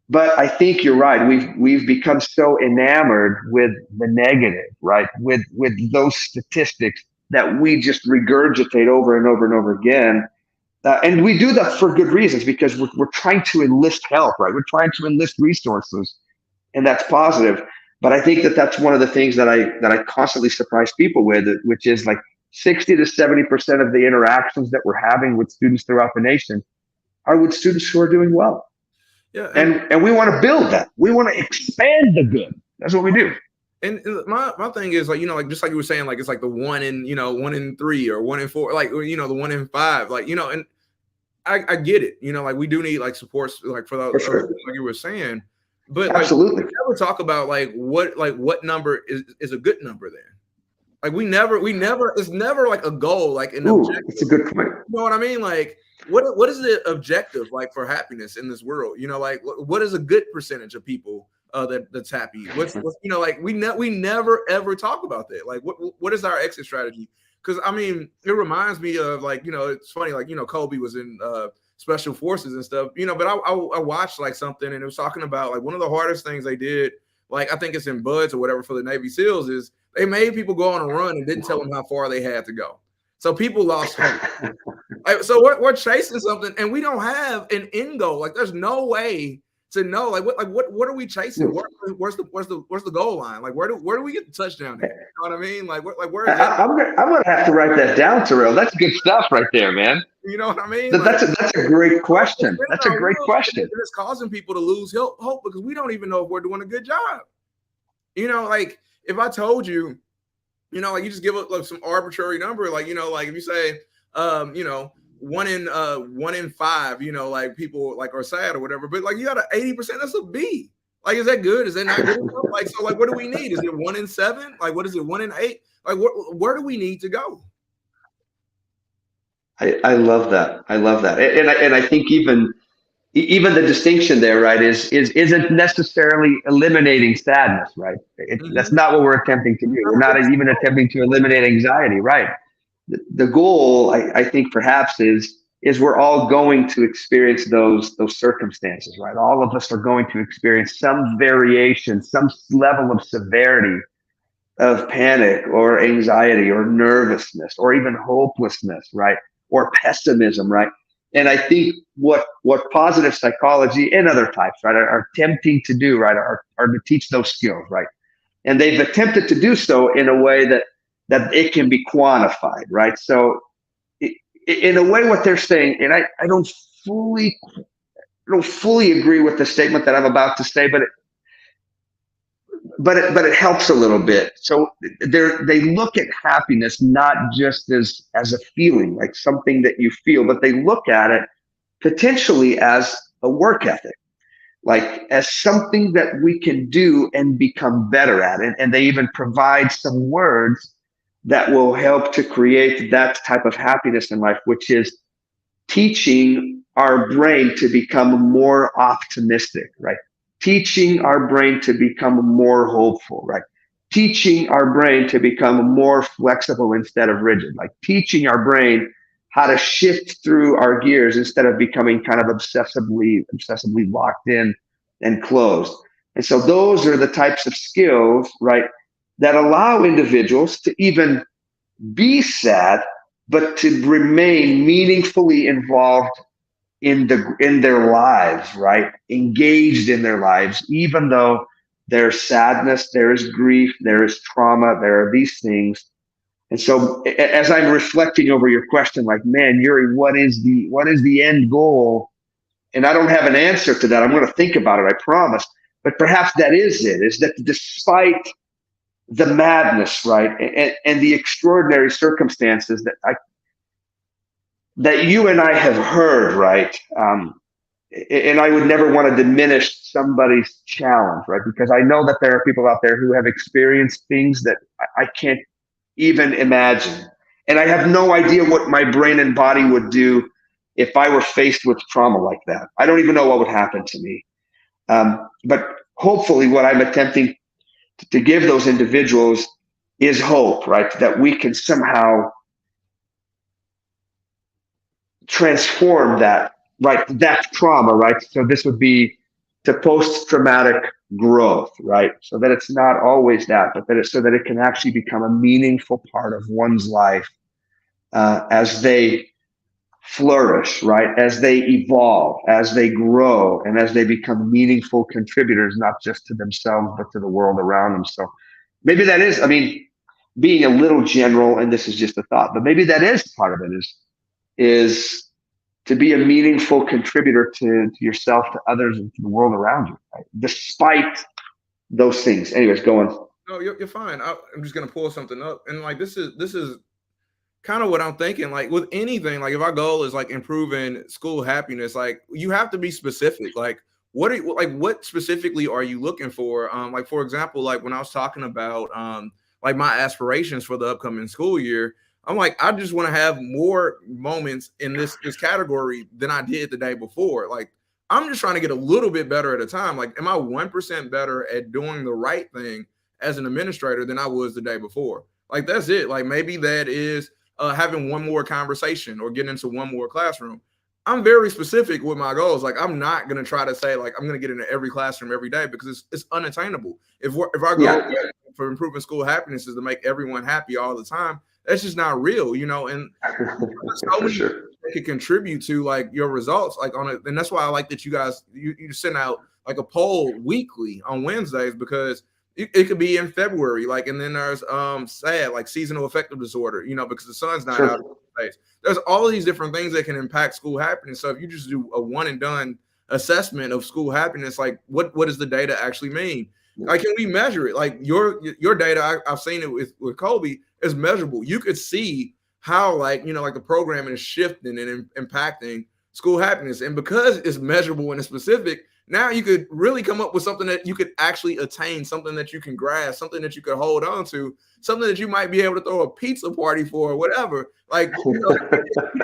But I think you're right. We've become so enamored with the negative, right? With those statistics that we just regurgitate over and over and over again. And we do that for good reasons, because we're trying to enlist help, right? We're trying to enlist resources, and that's positive. But I think that that's one of the things that I constantly surprise people with, which is like 60 to 70% of the interactions that we're having with students throughout the nation are with students who are doing well. Yeah, and we want to build that. We want to expand the good. That's what we do. And my thing is, like, like, just like you were saying, like, it's like the 1 in 3 or 1 in 4, like, the 1 in 5, like, and I get it, like, we do need like supports, like, for those, sure, like you were saying, but absolutely, like, we never talk about like what number is a good number then. Like, we never, it's never like a goal, like an objective. It's a good point. You know what I mean? Like, what is the objective, like, for happiness in this world? Like, what is a good percentage of people that's happy? What's like, we never ever talk about that. Like, what is our exit strategy? Because I mean, it reminds me of, like, it's funny, like, Kobe was in special forces and stuff, but I watched like something, and it was talking about like one of the hardest things they did, like, I think it's in Buds or whatever, for the Navy SEALs, is they made people go on a run and didn't tell them how far they had to go. So people lost hope. Like, so we're chasing something, and we don't have an end goal. Like, there's no way to know, like, what are we chasing? Where's the goal line? Like, where do we get the touchdown at? You know what I mean? Like, where is that? I'm gonna have to write that down, Terrell. That's good stuff right there, man. You know what I mean? That's a great question. That's a great question. It's causing people to lose hope because we don't even know if we're doing a good job. Like, if I told you, like, you just give up like some arbitrary number, like, like if you say, 1 in 5, like, people like are sad or whatever, but like, you got an 80%, that's a B. Like, is that good? Is that not good? Like, so, like, what do we need? Is it 1 in 7? Like, what is it? 1 in 8? Like, where do we need to go? I love that. And I think even the distinction there, right, isn't necessarily eliminating sadness, right? That's not what we're attempting to do. We're not even attempting to eliminate anxiety, right? The goal, I think, perhaps is we're all going to experience those circumstances, right? All of us are going to experience some variation, some level of severity of panic or anxiety or nervousness or even hopelessness, right? Or pessimism, right? And I think what positive psychology and other types, right, are attempting to do, right, are to teach those skills, right? And they've attempted to do so in a way that it can be quantified, right? So in a way, what they're saying, and I don't fully agree with the statement that I'm about to say, but it helps a little bit. So they look at happiness not just as a feeling, like something that you feel, but they look at it potentially as a work ethic, like as something that we can do and become better at it. And they even provide some words that will help to create that type of happiness in life, which is teaching our brain to become more optimistic, right? Teaching our brain to become more hopeful, right? Teaching our brain to become more flexible instead of rigid, like teaching our brain how to shift through our gears instead of becoming kind of obsessively locked in and closed. And so those are the types of skills, right, that allow individuals to even be sad, but to remain meaningfully involved in their lives, right? Engaged in their lives, even though there's sadness, there is grief, there is trauma, there are these things. And so as I'm reflecting over your question, like, man, Iuri, what is the end goal? And I don't have an answer to that. I'm going to think about it, I promise. But perhaps that is it, is that despite the madness, right, and the extraordinary circumstances that you and I have heard, right, and I would never want to diminish somebody's challenge, right, because I know that there are people out there who have experienced things that I can't even imagine, and I have no idea what my brain and body would do if I were faced with trauma like that. I don't even know what would happen to me. But hopefully, what I'm attempting to give those individuals is hope, right? That we can somehow transform that, right? That trauma, right? So this would be to post-traumatic growth, right? So that it's not always that, but that it's so that it can actually become a meaningful part of one's life as they flourish, right? As they evolve, as they grow, and as they become meaningful contributors, not just to themselves, but to the world around them. So maybe that is, I mean, being a little general, and this is just a thought, but maybe that is part of it, is to be a meaningful contributor to yourself, to others, and to the world around you, right? Despite those things. Anyways, go on. No, you're fine. I'm just gonna pull something up, and like this is kind of what I'm thinking. Like with anything, like if our goal is like improving school happiness, like you have to be specific. Like what specifically are you looking for? Like for example, like when I was talking about like my aspirations for the upcoming school year, I'm like, I just want to have more moments in this category than I did the day before. Like I'm just trying to get a little bit better at a time. Like, am I 1% better at doing the right thing as an administrator than I was the day before? Like that's it. Like maybe that is having one more conversation or getting into one more classroom. I'm very specific with my goals. Like I'm not going to try to say like I'm going to get into every classroom every day because it's unattainable. If our goal for improving school happiness is to make everyone happy all the time, that's just not real, you know. And so many sure. can contribute to like your results, like on it. And that's why I like that you guys you send out like a poll weekly on Wednesdays, because it could be in February, like, and then there's SAD, like seasonal affective disorder, you know, because the sun's not out of space. There's all of these different things that can impact school happiness. So if you just do a one and done assessment of school happiness, like what does the data actually mean? Like, can we measure it? Like your data, I've seen it with Kobe, is measurable. You could see how, like, you know, like the programming is shifting and impacting school happiness. And because it's measurable and it's specific, now you could really come up with something that you could actually attain, something that you can grasp, something that you could hold on to, something that you might be able to throw a pizza party for or whatever. Like, you know,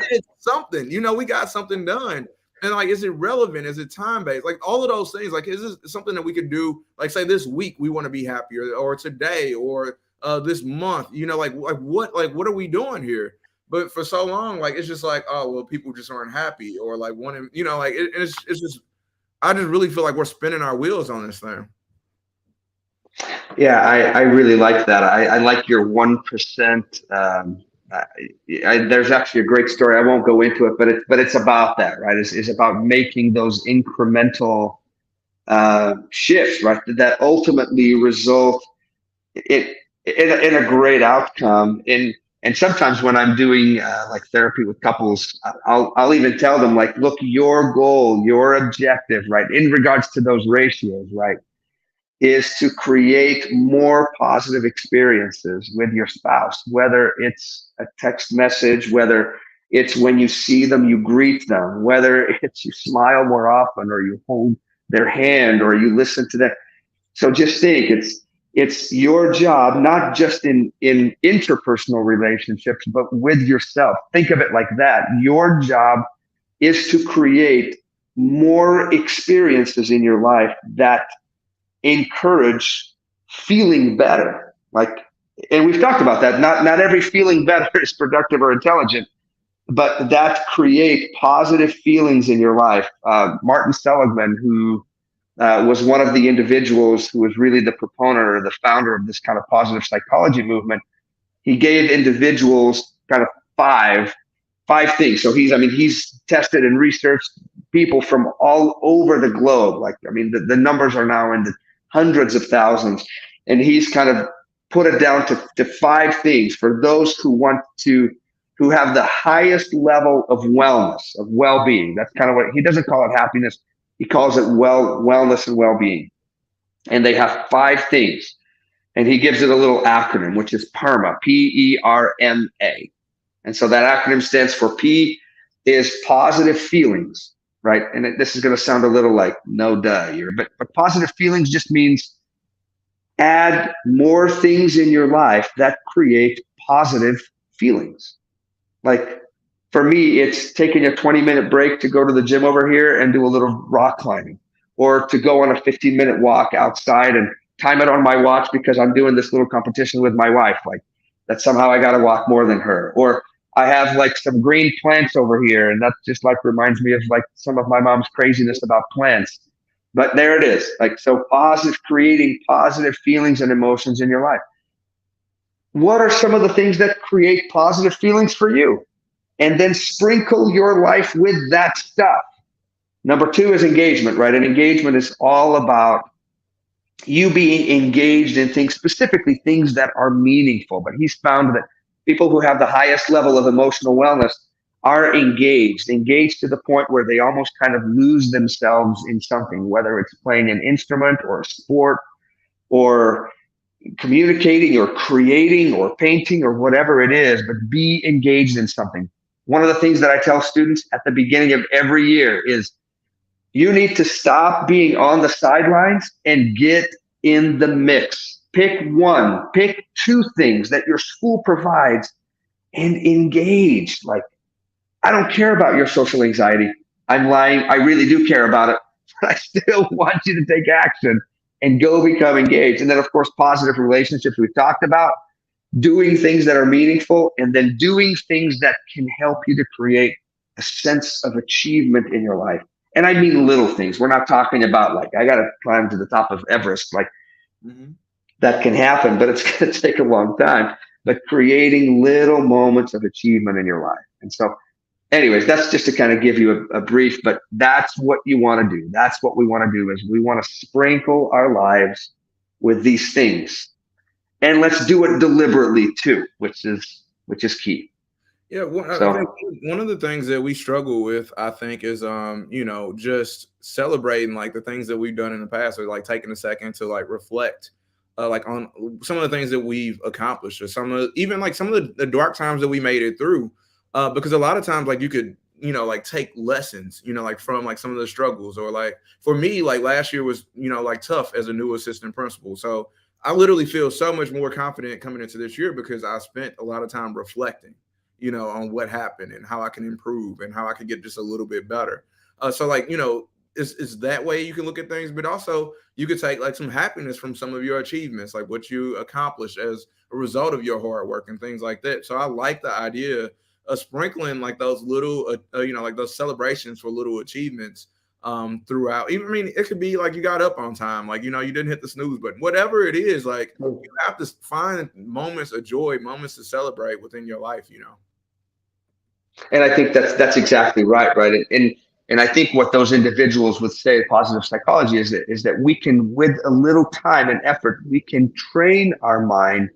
it's something, you know, we got something done. And like, is it relevant? Is it time-based? Like all of those things, like, is this something that we could do? Like say this week, we want to be happier, or today, or this month, you know, like what are we doing here? But for so long, like, it's just like, oh, well, people just aren't happy, or like wanting, you know, like it's just, I just really feel like we're spinning our wheels on this thing. Yeah, I really like that. I like your 1%. There's actually a great story. I won't go into it, but it's about that, right? It's about making those incremental shifts, right? That ultimately result in a great outcome. And And sometimes when I'm doing like therapy with couples, I'll even tell them like, look, your goal, your objective, right, in regards to those ratios, right, is to create more positive experiences with your spouse, whether it's a text message, whether it's when you see them, you greet them, whether it's you smile more often or you hold their hand or you listen to them. So just think it's your job, not just in interpersonal relationships, but with yourself. Think of it like that. Your job is to create more experiences in your life that encourage feeling better. Like, and we've talked about that. Not every feeling better is productive or intelligent, but that create positive feelings in your life. Martin Seligman, who was one of the individuals who was really the proponent or the founder of this kind of positive psychology movement. He gave individuals kind of five things. So he's tested and researched people from all over the globe. Like, I mean, the numbers are now in the hundreds of thousands. And he's kind of put it down to five things for those who have the highest level of wellness, of well-being. That's kind of what he doesn't call it happiness. He calls it wellness and well-being. And they have five things. And he gives it a little acronym, which is PERMA, PERMA. And so that acronym stands for P is positive feelings, right? And this is going to sound a little like no duh here, but positive feelings just means add more things in your life that create positive feelings. Like, for me, it's taking a 20-minute break to go to the gym over here and do a little rock climbing, or to go on a 15-minute walk outside and time it on my watch because I'm doing this little competition with my wife. Like, that somehow I got to walk more than her. Or I have like some green plants over here, and that just like reminds me of like some of my mom's craziness about plants. But there it is. Like, so positive, creating positive feelings and emotions in your life. What are some of the things that create positive feelings for you? And then sprinkle your life with that stuff. Number two is engagement, right? And engagement is all about you being engaged in things, specifically things that are meaningful. But he's found that people who have the highest level of emotional wellness are engaged to the point where they almost kind of lose themselves in something, whether it's playing an instrument or a sport or communicating or creating or painting or whatever it is, but be engaged in something. One of the things that I tell students at the beginning of every year is you need to stop being on the sidelines and get in the mix. Pick two things that your school provides and engage. Like, I don't care about your social anxiety. I'm lying. I really do care about it, but I still want you to take action and go become engaged. And then, of course, positive relationships we've talked about. Doing things that are meaningful, and then doing things that can help you to create a sense of achievement in your life. And I mean little things. We're not talking about like, I got to climb to the top of Everest. Like, that can happen, but it's going to take a long time. But creating little moments of achievement in your life. And so anyways, that's just to kind of give you a brief, but that's what you want to do. That's what we want to do, is we want to sprinkle our lives with these things. And let's do it deliberately too, which is key. Yeah, I think one of the things that we struggle with, I think, is just celebrating like the things that we've done in the past, or like taking a second to like reflect, like on some of the things that we've accomplished, or some of the dark times that we made it through. Because a lot of times, like, you could like take lessons, like from like some of the struggles, or like for me, like last year was like tough as a new assistant principal, so I literally feel so much more confident coming into this year because I spent a lot of time reflecting, on what happened and how I can improve and how I can get just a little bit better. So like, it's that way you can look at things, but also you could take like some happiness from some of your achievements, like what you accomplished as a result of your hard work and things like that. So I like the idea of sprinkling like those little, like those celebrations for little achievements throughout. Even, I mean, it could be like you got up on time, like, you didn't hit the snooze button, whatever it is, like you have to find moments of joy, moments to celebrate within your life. And I think that's exactly right. And I think what those individuals would say, positive psychology, is that we can, with a little time and effort, we can train our mind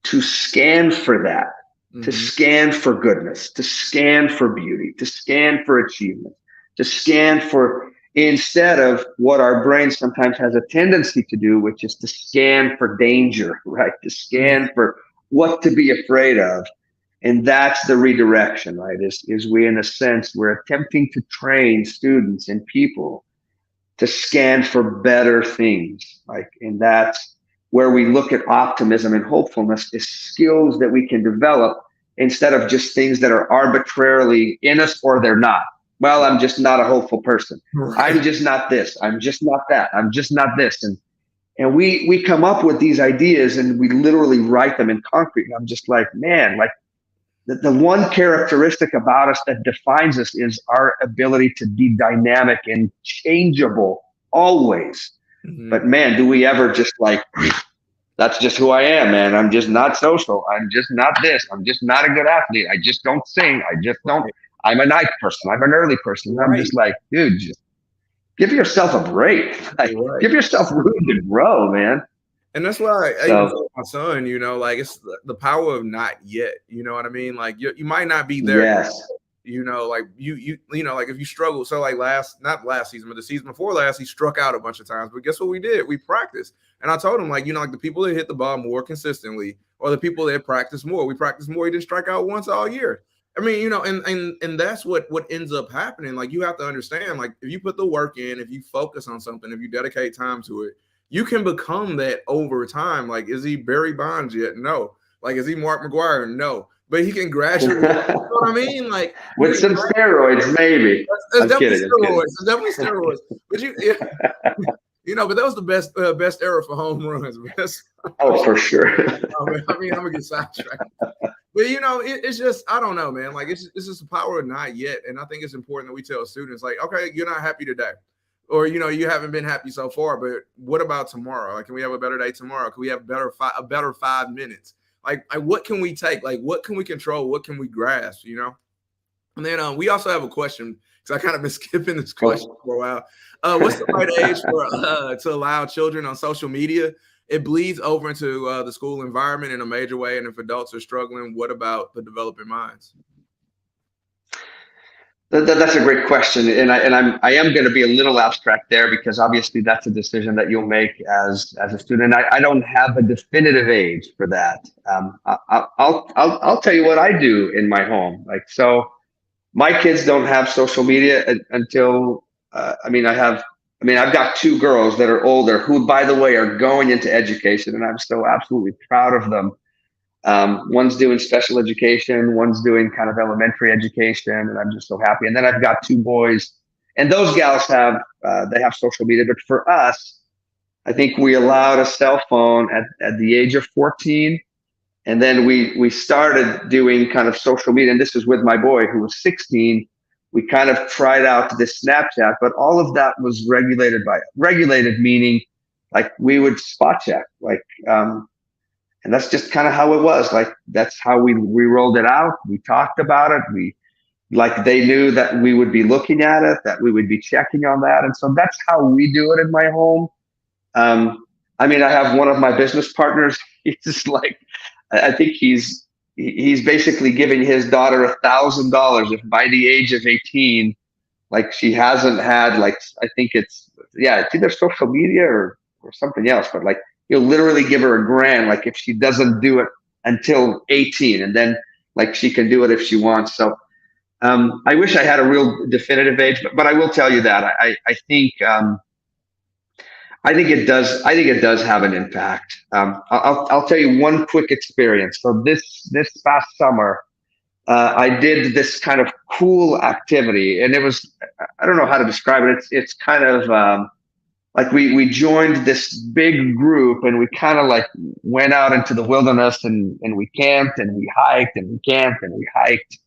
to scan for that. to scan for goodness, to scan for beauty, to scan for achievement, to scan for, instead of what our brain sometimes has a tendency to do, which is to scan for danger, right? To scan for what to be afraid of. And that's the redirection, right? Is we, in a sense, we're attempting to train students and people to scan for better things. Like, and that's where we look at optimism and hopefulness as skills that we can develop instead of just things that are arbitrarily in us or they're not. Well, I'm just not a hopeful person. I'm just not this. I'm just not that. I'm just not this. And we come up with these ideas and we literally write them in concrete. And I'm just like, man, like the one characteristic about us that defines us is our ability to be dynamic and changeable always. But man, do we ever just like, that's just who I am, man. I'm just not social. I'm just not this. I'm just not a good athlete. I just don't sing. I just don't. I'm a night person. I'm an early person. I'm just like, dude, just give yourself a break. Like, give yourself room to grow, man. And that's why I even tell my son, you know, like it's the power of not yet. You know what I mean? Like you might not be there. Yes. You know, like you know, like if you struggle. So like not last season, but the season before last, he struck out a bunch of times. But guess what we did? We practiced. And I told him, like, you know, like the people that hit the ball more consistently or the people that practice more. We practice more. He didn't strike out once all year. I mean, you know, and that's what ends up happening. Like you have to understand, like if you put the work in, if you focus on something, if you dedicate time to it, you can become that over time. Like, is he Barry Bonds yet? No. Like, is he Mark McGwire? No. But he can gradually, you know what I mean? Like with some steroids, maybe. That's definitely steroids. It's definitely steroids. But you know, but that was the best era for home runs. Oh, for sure. I mean, I'm gonna get sidetracked. But you know, it's just, I don't know, man. Like it's just the power of not yet. And I think it's important that we tell students, like, okay, you're not happy today. Or, you know, you haven't been happy so far, but what about tomorrow? Like, can we have a better day tomorrow? Can we have a better 5 minutes? Like what can we take? Like, what can we control? What can we grasp, you know? And then we also have a question, because I kind of been skipping this question for a while. What's the right age for to allow children on social media? It bleeds over into the school environment in a major way. And if adults are struggling, what about the developing minds? That's a great question, and I am going to be a little abstract there because obviously that's a decision that you'll make as a student. I don't have a definitive age for that. I'll tell you what I do in my home. Like, so my kids don't have social media until I've got 2 girls that are older who, by the way, are going into education, and I'm so absolutely proud of them. One's doing special education, one's doing kind of elementary education, and I'm just so happy. And then I've got 2 boys, and those gals have social media. But for us, I think we allowed a cell phone at the age of 14, and then we started doing kind of social media. And this is with my boy who was 16. We kind of tried out this Snapchat, but all of that was regulated meaning like we would spot check, like. And that's just kind of how it was. Like, that's how we rolled it out. We talked about it. They knew that we would be looking at it, that we would be checking on that. And so that's how we do it in my home. I have one of my business partners. He's just like, I think he's basically giving his daughter $1,000 if by the age of 18, like she hasn't had, like, I think it's either social media or something else, but like, he'll literally give her $1,000, like if she doesn't do it until 18, and then like she can do it if she wants. So I wish I had a real definitive age, but I will tell you that I think it does. I think it does have an impact. I'll tell you one quick experience. So this past summer, I did this kind of cool activity, and it was, I don't know how to describe it. It's kind of like we joined this big group, and we kind of like went out into the wilderness, and we camped, and we hiked, and we camped, and we hiked.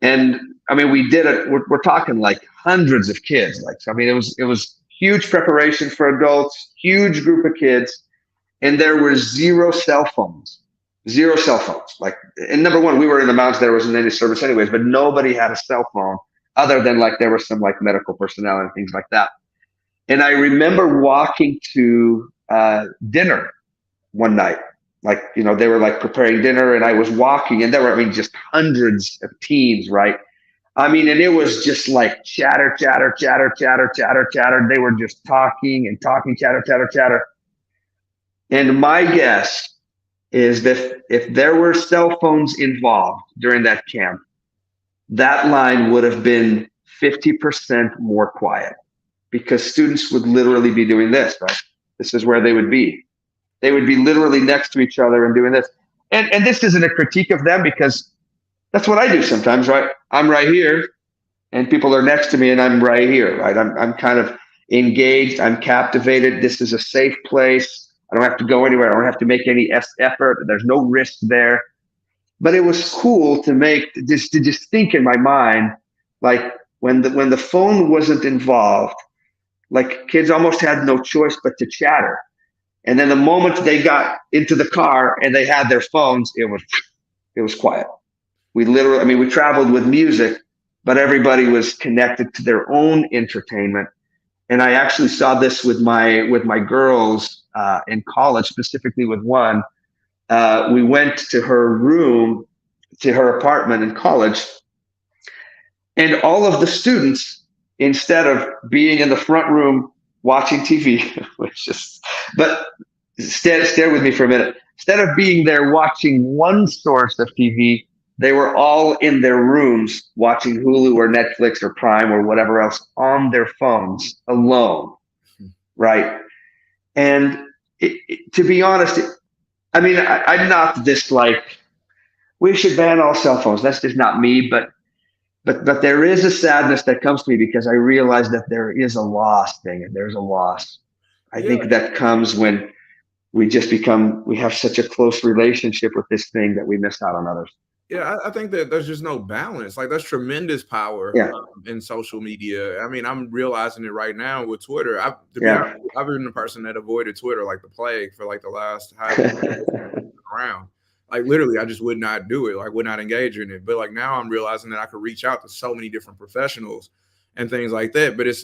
And I mean, we did it. We're talking like hundreds of kids. Like, so, I mean, it was huge preparation for adults, huge group of kids, and there were zero cell phones. Like, and number one, we were in the mountains. There wasn't any service anyways, but nobody had a cell phone other than like there were some like medical personnel and things like that. And I remember walking to dinner one night, like, they were like preparing dinner, and I was walking, and there were, I mean, just hundreds of teens, right? I mean, and it was just like chatter, chatter, chatter, chatter, chatter, chatter. They were just talking and talking, chatter, chatter, chatter. And my guess is that if there were cell phones involved during that camp, that line would have been 50% more quiet, because students would literally be doing this, right? This is where they would be. They would be literally next to each other and doing this. And this isn't a critique of them, because that's what I do sometimes, right? I'm right here and people are next to me and I'm right here, right? I'm kind of engaged. I'm captivated. This is a safe place. I don't have to go anywhere. I don't have to make any effort. There's no risk there. But it was cool to just think in my mind, like when the phone wasn't involved, like kids almost had no choice but to chatter. And then the moment they got into the car and they had their phones, it was quiet. We literally, I mean, we traveled with music, but everybody was connected to their own entertainment. And I actually saw this with my girls in college, specifically with one. We went to her room, to her apartment in college, and all of the students, instead of being in the front room watching TV, which is, but stay with me for a minute. Instead of being there watching one source of TV, they were all in their rooms watching Hulu or Netflix or Prime or whatever else on their phones alone, right? And to be honest, I mean, I'm not this like, we should ban all cell phones. That's just not me. But there is a sadness that comes to me, because I realize that there is a loss thing, and there's a loss. I Yeah. think that comes when we have such a close relationship with this thing that we miss out on others. Yeah, I think that there's just no balance. Like, there's tremendous power Yeah. in social media. I mean, I'm realizing it right now with Twitter. To be Yeah. honest, I've been the person that avoided Twitter like the plague for like the last around. Like, literally, I just would not do it. Like, would not engage in it. But like now, I'm realizing that I could reach out to so many different professionals and things like that. But it's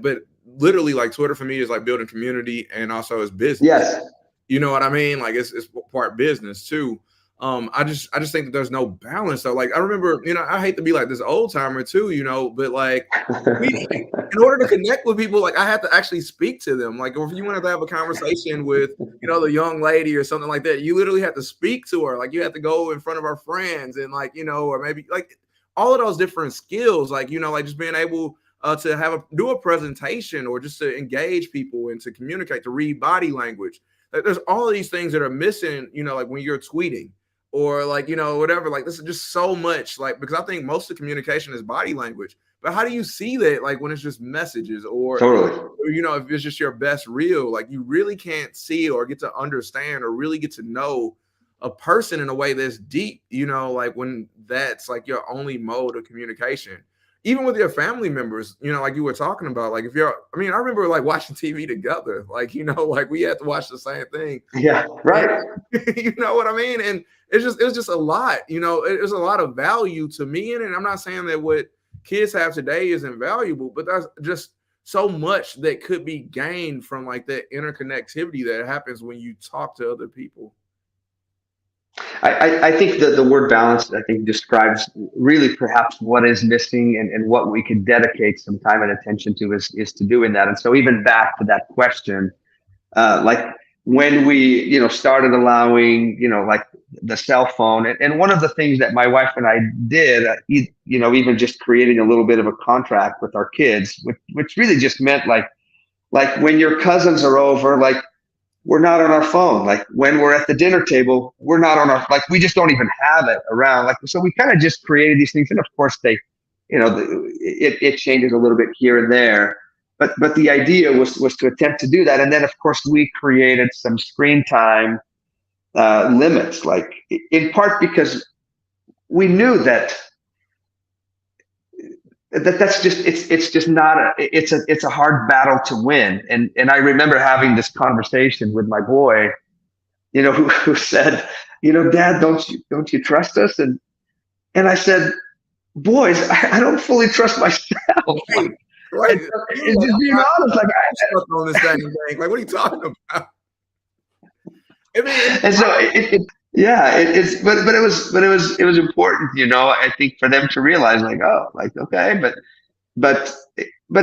but literally, like, Twitter for me is like building community, and also it's business. Yes. You know what I mean? Like, it's part business too. I just think that there's no balance though. Like, I remember, I hate to be like this old timer too, but like, in order to connect with people, like, I have to actually speak to them. Like, if you wanted to have a conversation with, the young lady or something like that, you literally have to speak to her. Like, you have to go in front of our friends and like, or maybe like all of those different skills, like, like just being able to do a presentation, or just to engage people and to communicate, to read body language. Like, there's all of these things that are missing, like when you're tweeting, or like, whatever. Like, this is just so much, like, because I think most of communication is body language. But how do you see that, like, when it's just messages, or Totally. if it's just your best reel? Like, you really can't see or get to understand or really get to know a person in a way that's deep, like when that's like your only mode of communication. Even with your family members, like you were talking about, like I remember like watching TV together, like, like we had to watch the same thing. Yeah, right. You know what I mean? And it was just a lot, there's a lot of value to me in it. And I'm not saying that what kids have today is invaluable, but that's just so much that could be gained from like that interconnectivity that happens when you talk to other people. I think that the word balance, I think, describes really perhaps what is missing, and what we could dedicate some time and attention to is to doing that. And so even back to that question, like when we, started allowing, like the cell phone, and one of the things that my wife and I did, even just creating a little bit of a contract with our kids, which really just meant like when your cousins are over, like, we're not on our phone. Like, when we're at the dinner table, we're not on our, like, we just don't even have it around. Like, so we kind of just created these things. And of course it changes a little bit here and there. But the idea was to attempt to do that. And then of course we created some screen time limits, like in part because we knew that's just, it's just not it's a hard battle to win. And I remember having this conversation with my boy, who said, Dad, don't you trust us? And I said, boys, I don't fully trust myself. Right. Just being honest, like, on this thing, like, what are you talking about? I mean, And so it was important, I think for them to realize like, oh, like, okay, but, but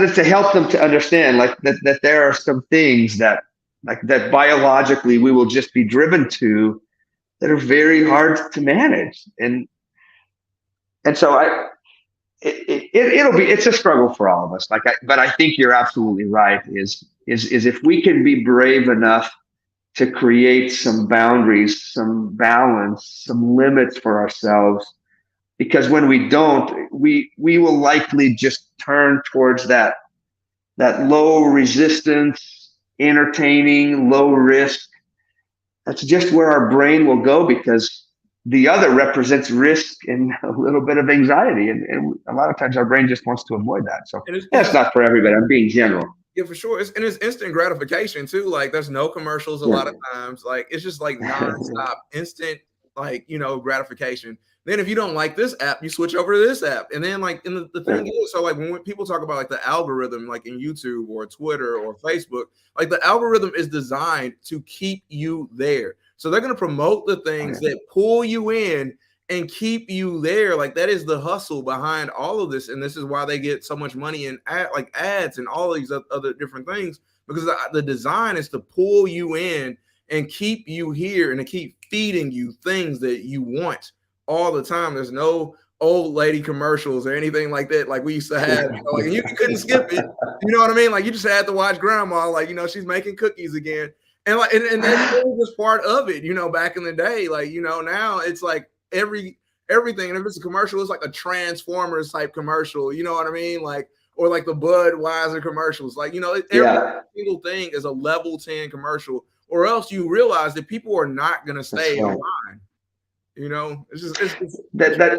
it's to help them to understand like that there are some things that like that biologically we will just be driven to that are very hard to manage. And so it's a struggle for all of us. But I think you're absolutely right. Is if we can be brave enough to create some boundaries, some balance, some limits for ourselves, because when we don't, we will likely just turn towards that low resistance, entertaining, low risk. That's just where our brain will go because the other represents risk and a little bit of anxiety. And a lot of times our brain just wants to avoid that. So that's not for everybody. I'm being general. Yeah, for sure. And it's instant gratification too. Like there's no commercials a lot of times. Like it's just like nonstop, instant, like, gratification. Then if you don't like this app, you switch over to this app. And then like, and the thing is, so like when people talk about like the algorithm, like in YouTube or Twitter or Facebook, like the algorithm is designed to keep you there. So they're going to promote the things that pull you in and keep you there. Like that is the hustle behind all of this. And this is why they get so much money in like ads and all these other different things, because the design is to pull you in and keep you here and to keep feeding you things that you want all the time. There's no old lady commercials or anything like that. Like we used to have, like, and you couldn't skip it. You know what I mean? Like you just had to watch grandma, like, she's making cookies again. And like, and that's just part of it, back in the day, like, now it's like everything. And if it's a commercial, it's like a Transformers type commercial, you know what I mean? Like, or like the Budweiser commercials, like, every single thing is a level 10 commercial, or else you realize that people are not going to stay online. It's just that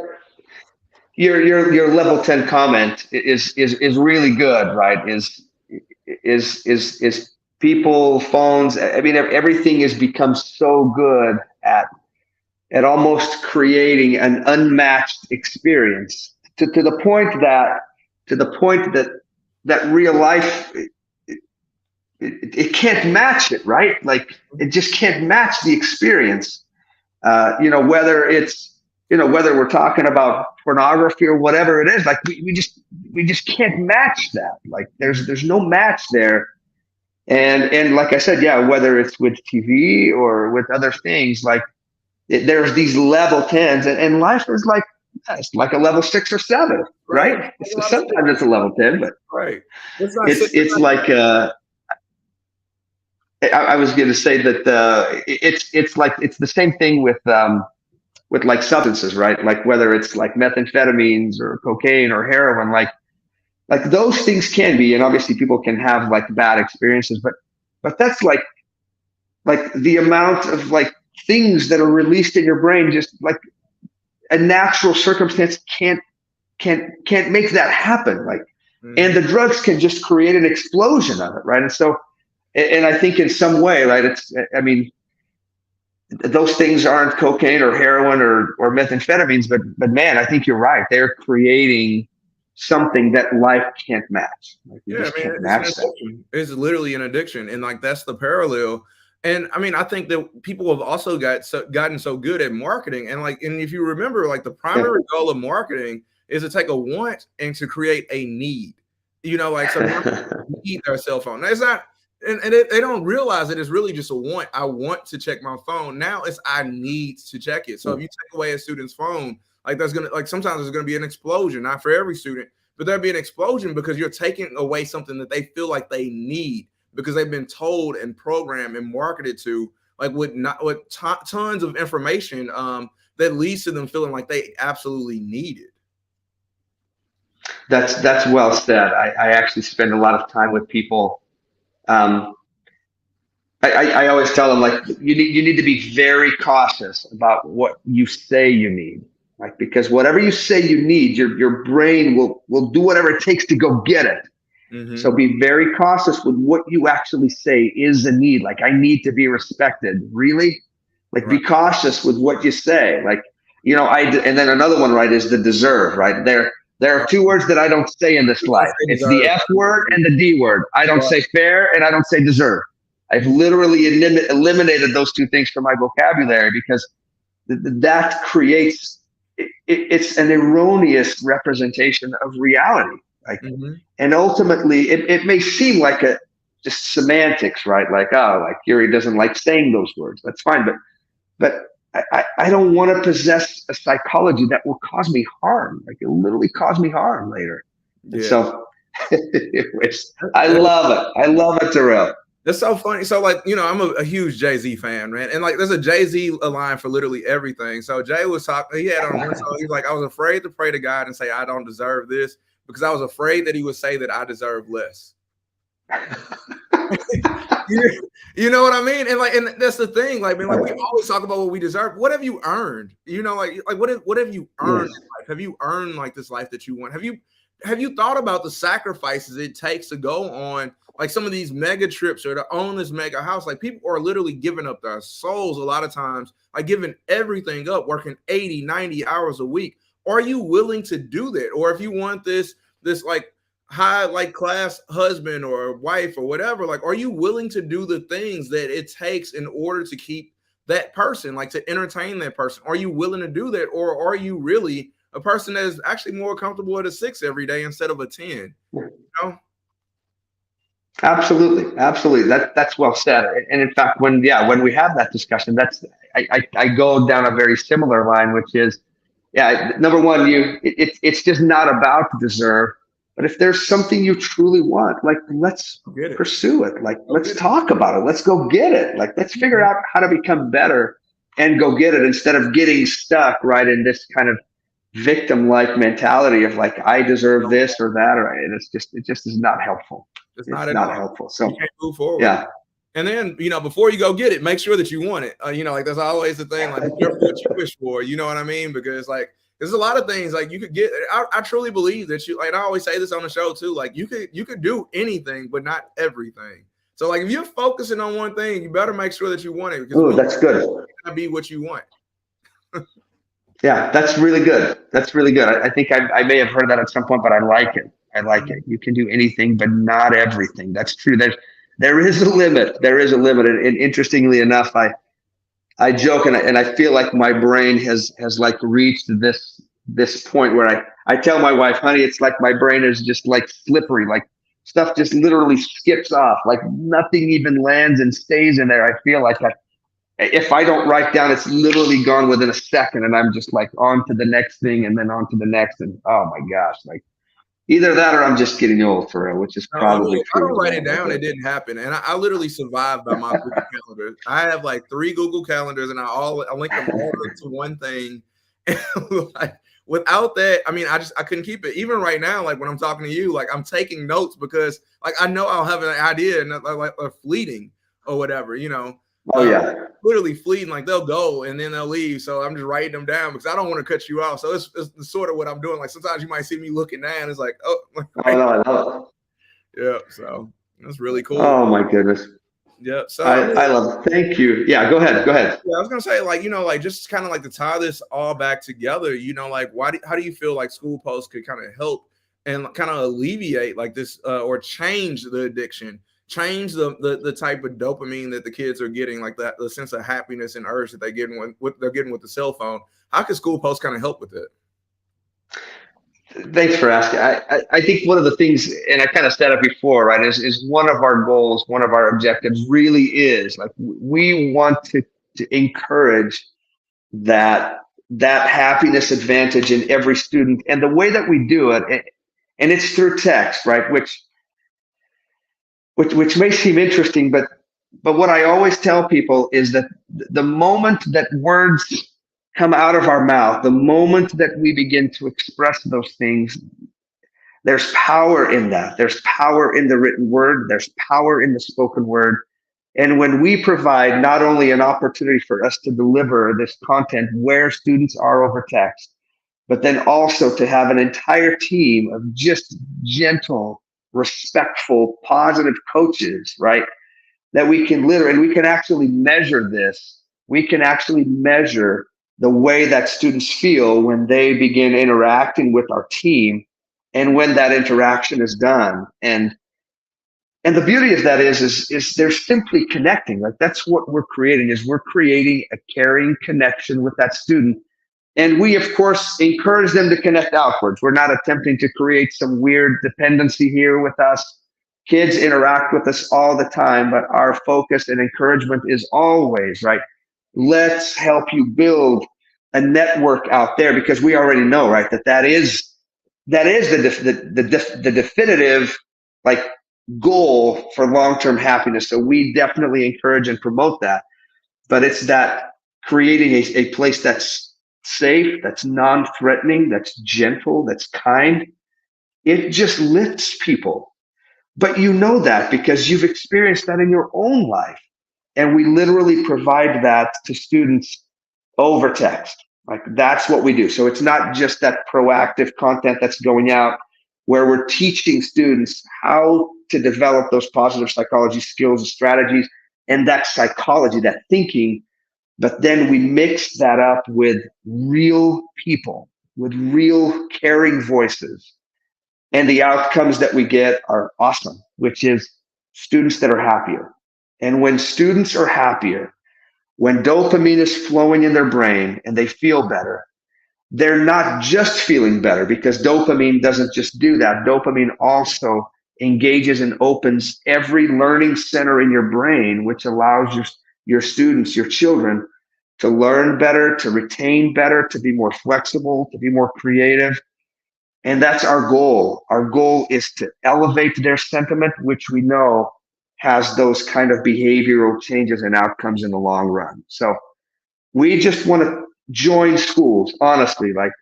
your level 10 comment is really good, right? Is people, phones. I mean, everything has become so good at almost creating an unmatched experience to the point that real life it can't match it, right? Like it just can't match the experience. Whether we're talking about pornography or whatever it is, like we just can't match that. Like there's no match there. And like I said, yeah, whether it's with TV or with other things, like there's these level 10s, and life is like it's like a level 6 or 7, right? Sometimes it's a level 10, but right. It's like I was going to say that it's like it's the same thing with like substances, right? Like whether it's like methamphetamines or cocaine or heroin, like those things can be, and obviously people can have like bad experiences, but that's like the amount of like things that are released in your brain, just like a natural circumstance can't make that happen. Like, and the drugs can just create an explosion of it, right? And so, and I think in some way, right, I mean, those things aren't cocaine or heroin or methamphetamines, but man, I think you're right. They're creating something that life can't match. Like it's literally an addiction, and like that's the parallel. And I mean, I think that people have also gotten so good at marketing, and if you remember, like the primary goal of marketing is to take a want and to create a need. Like so need their cell phone. Now, it's not. And they don't realize that it's really just a want. I want to check my phone. Now it's I need to check it. So if you take away a student's phone, like sometimes there's gonna be an explosion. Not for every student, but there'll be an explosion because you're taking away something that they feel like they need because they've been told and programmed and marketed to, like with tons of information that leads to them feeling like they absolutely need it. That's well said. I actually spend a lot of time with people. I always tell them, like, you need to be very cautious about what you say you need, like, because whatever you say you need, your brain will do whatever it takes to go get it. Mm-hmm. So be very cautious with what you actually say is a need. Like, I need to be respected. Really? Like, right. Be cautious with what you say. Like, and then another one, right, is the deserve, right? There are two words that I don't say in this life. It's the F word and the D word. I don't say fair and I don't say deserve. I've literally eliminated those two things from my vocabulary because that creates it's an erroneous representation of reality. Like, and ultimately, it may seem like a just semantics, right? Like, oh, like Iuri doesn't like saying those words. That's fine, but I don't want to possess a psychology that will cause me harm. Like, it literally cause me harm later. Yeah. And so, I love it. I love it, Terrell. That's so funny. So, like, you know, I'm a huge Jay-Z fan, man. And like, there's a Jay-Z line for literally everything. So Jay was talking, he had on one song, he's like, I was afraid to pray to God and say, I don't deserve this because I was afraid that he would say that I deserve less. You know what I mean? And like, and that's the thing. Like, man, like we always talk about what we deserve. What have you earned? You know, like what have you earned? Yes. In life? Have you earned like this life that you want? Have you thought about the sacrifices it takes to go on like some of these mega trips or to own this mega house? Like, people are literally giving up their souls a lot of times, like giving everything up, working 80, 90 hours a week. Are you willing to do that? Or if you want this like high like class husband or wife or whatever, like, are you willing to do the things that it takes in order to keep that person, like to entertain that person? Are you willing to do that? Or are you really a person that is actually more comfortable at a 6 every day instead of a 10? You know? Absolutely. That's well said. And in fact, when we have that discussion, I go down a very similar line, which is, number one, it's just not about deserve. But if there's something you truly want, like, let's pursue it. Like, let's talk about it. Let's go get it. Like, let's figure out how to become better and go get it instead of getting stuck right in this kind of victim-like mentality of like, I deserve this or that, or and it just is not helpful. It's not helpful. So you can't move forward. Yeah. And then, you know, before you go get it, make sure that you want it. You know, like, that's always the thing. Like, be careful what you wish for. You know what I mean? Because like, there's a lot of things like you could get. I truly believe that you, like, I always say this on the show too. Like, you could do anything, but not everything. So like, if you're focusing on one thing, you better make sure that you want it. Oh, that's good. It's gonna be what you want. Yeah, that's really good. That's really good. I think I may have heard that at some point, but I like it. I like it. You can do anything, but not everything. That's true. There is a limit. There is a limit. And interestingly enough, I joke and I feel like my brain has like reached this point where I tell my wife, honey, it's like my brain is just like slippery, like stuff just literally skips off, like nothing even lands and stays in there. I feel like if I don't write down, it's literally gone within a second, and I'm just like on to the next thing and then on to the next, and oh my gosh, like either that or I'm just getting old, for real, which is probably true. I don't write it down. It didn't happen. And I literally survived by my Google Calendar. I have like 3 Google Calendars, and I link them all to one thing. And like, without that, I mean, I couldn't keep it. Even right now, like when I'm talking to you, like I'm taking notes because like I know I'll have an idea and like fleeting or whatever, you know. Oh yeah, literally fleeting. Like, they'll go and then they'll leave. So I'm just writing them down because I don't want to cut you off. So it's sort of what I'm doing. Like, sometimes you might see me looking down. It's like, oh, I know. Yeah. So that's really cool. Oh my goodness. Yeah. So I love it. Thank you. Yeah. Go ahead. Yeah, I was gonna say, like, you know, like just kind of like to tie this all back together. You know, like how do you feel like SchoolPulse could kind of help and kind of alleviate like this or change the addiction? Change the type of dopamine that the kids are getting, like the sense of happiness and urge that they're getting with the cell phone. How can SchoolPulse kind of help with it? Thanks for asking. I think one of the things, and I kind of said it before, right, is one of our goals, one of our objectives really is like we want to encourage that happiness advantage in every student. And the way that we do it, and it's through text, right, which may seem interesting, but what I always tell people is that the moment that words come out of our mouth, the moment that we begin to express those things, there's power in that. There's power in the written word. There's power in the spoken word. And when we provide not only an opportunity for us to deliver this content where students are over text, but then also to have an entire team of just gentle, respectful, positive coaches, right? That we can literally, and we can actually measure this. We can actually measure the way that students feel when they begin interacting with our team and when that interaction is done. And And the beauty of that is they're simply connecting. Like that's what we're creating, is we're creating a caring connection with that student. And we, of course, encourage them to connect outwards. We're not attempting to create some weird dependency here with us. Kids interact with us all the time, but our focus and encouragement is always, right? Let's help you build a network out there, because we already know, right, that is the definitive, like, goal for long-term happiness. So we definitely encourage and promote that. But it's that creating a place that's safe, that's non-threatening, that's gentle, that's kind. It just lifts people. But you know that because you've experienced that in your own life. And we literally provide that to students over text. Like that's what we do. So it's not just that proactive content that's going out where we're teaching students how to develop those positive psychology skills and strategies and that psychology, that thinking. But then we mix that up with real people, with real caring voices. And the outcomes that we get are awesome, which is students that are happier. And when students are happier, when dopamine is flowing in their brain and they feel better, they're not just feeling better, because dopamine doesn't just do that. Dopamine also engages and opens every learning center in your brain, which allows your students, your children, to learn better, to retain better, to be more flexible, to be more creative. And that's our goal. Our goal is to elevate their sentiment, which we know has those kind of behavioral changes and outcomes in the long run. So we just want to join schools, honestly. Like,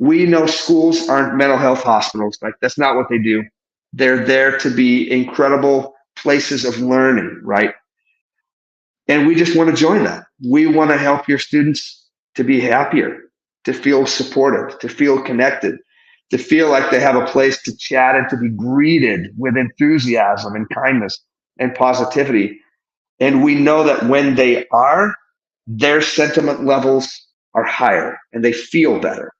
we know schools aren't mental health hospitals. Like, that's not what they do. They're there to be incredible places of learning, right? And we just want to join that. We want to help your students to be happier, to feel supported, to feel connected, to feel like they have a place to chat and to be greeted with enthusiasm and kindness and positivity. And we know that when they are, their sentiment levels are higher and they feel better.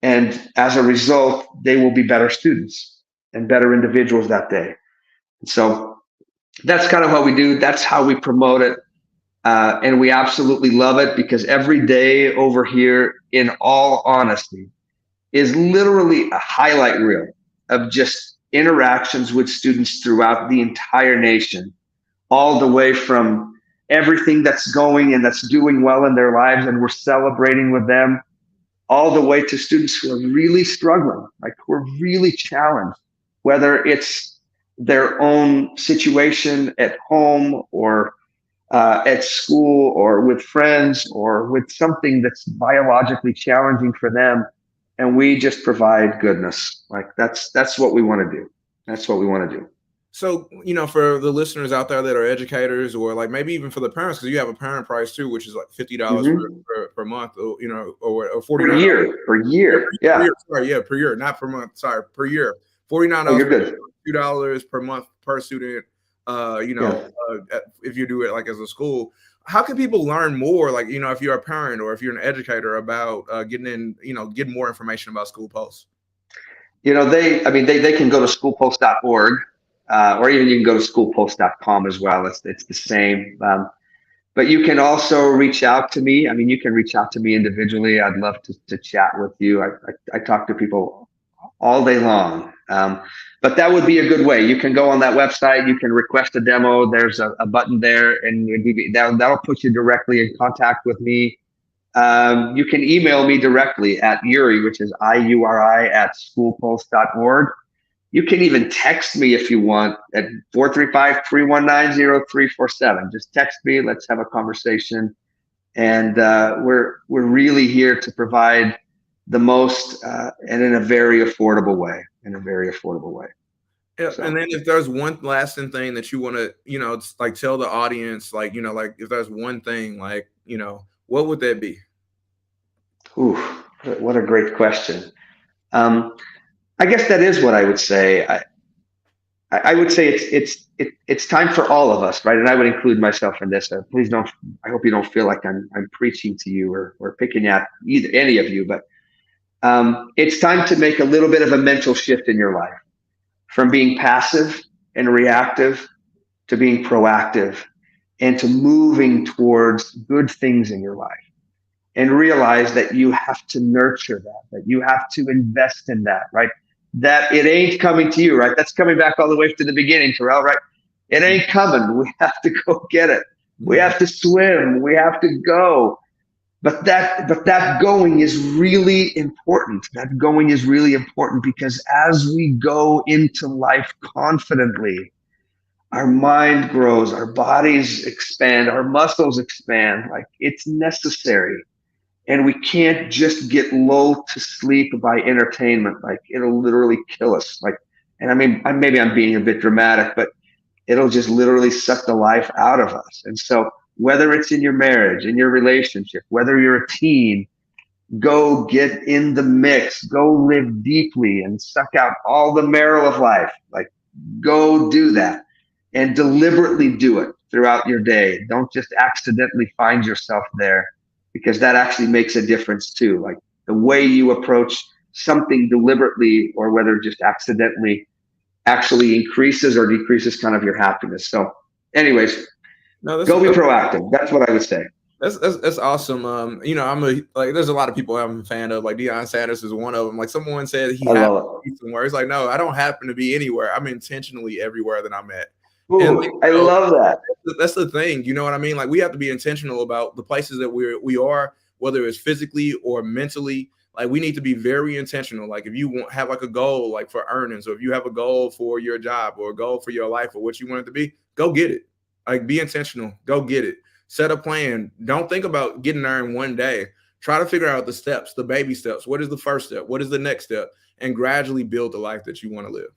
And as a result, they will be better students and better individuals that day. So that's kind of what we do. That's how we promote it. And we absolutely love it, because every day over here, in all honesty, is literally a highlight reel of just interactions with students throughout the entire nation, all the way from everything that's going and that's doing well in their lives, and we're celebrating with them, all the way to students who are really struggling, like who are really challenged, whether it's their own situation at home or at school or with friends or with something that's biologically challenging for them. And we just provide goodness. Like that's what we want to do. That's what we want to do. So, for the listeners out there that are educators, or like maybe even for the parents, because you have a parent price too, which is like $50 per month, or or $49 per year. Yeah. Per year, sorry, yeah, per year, not per month. Sorry, per year. $49. Oh, you're good. $2 per month per student. If you do it like as a school, how can people learn more? Like, if you're a parent or if you're an educator, about getting more information about SchoolPulse. They can go to schoolpulse.org. Or even you can go to schoolpulse.com as well. It's the same. But you can also reach out to me. You can reach out to me individually. I'd love to chat with you. I talk to people all day long. But that would be a good way. You can go on that website. You can request a demo. There's a button there, and that'll put you directly in contact with me. You can email me directly at Iuri, which is IURI at schoolpulse.org. You can even text me if you want at 435-319-0347. Just text me. Let's have a conversation. And we're really here to provide the most and in a very affordable way. Yeah, so. And then if there's one lasting thing that you want to, like tell the audience, like, like if there's one thing, like, what would that be? Ooh, what a great question. I guess that is what I would say. I would say it's time for all of us, right? And I would include myself in this. Please don't. I hope you don't feel like I'm preaching to you or picking at any of you. But it's time to make a little bit of a mental shift in your life, from being passive and reactive to being proactive and to moving towards good things in your life. And realize that you have to nurture that you have to invest in that, right? That it ain't coming to you, right? That's coming back all the way to the beginning, Terrell, right? It ain't coming. We have to go get it. We have to swim. We have to go. But that going is really important. That going is really important because as we go into life confidently, our mind grows, our bodies expand, our muscles expand. Like it's necessary. And we can't just get lulled to sleep by entertainment. Like it'll literally kill us. Like, and I mean, maybe I'm being a bit dramatic, but it'll just literally suck the life out of us. And so whether it's in your marriage, in your relationship, whether you're a teen, go get in the mix, go live deeply and suck out all the marrow of life. Like go do that and deliberately do it throughout your day. Don't just accidentally find yourself there, because that actually makes a difference too. Like the way you approach something deliberately or whether just accidentally actually increases or decreases kind of your happiness. So anyways, No, go be proactive. That's what I would say. That's awesome. You know, there's a lot of people I'm a fan of. Like Deion Sanders is one of them. Like someone said he happened to be somewhere. It's like, no, I don't happen to be anywhere. I'm intentionally everywhere that I'm at. Ooh, and like, I love that. That's the thing. You know what I mean? Like we have to be intentional about the places that we are, whether it's physically or mentally. Like we need to be very intentional. Like if you have like a goal, like for earnings, or if you have a goal for your job or a goal for your life or what you want it to be, go get it. Like be intentional. Go get it. Set a plan. Don't think about getting there in one day. Try to figure out the steps, the baby steps. What is the first step? What is the next step? And gradually build the life that you want to live.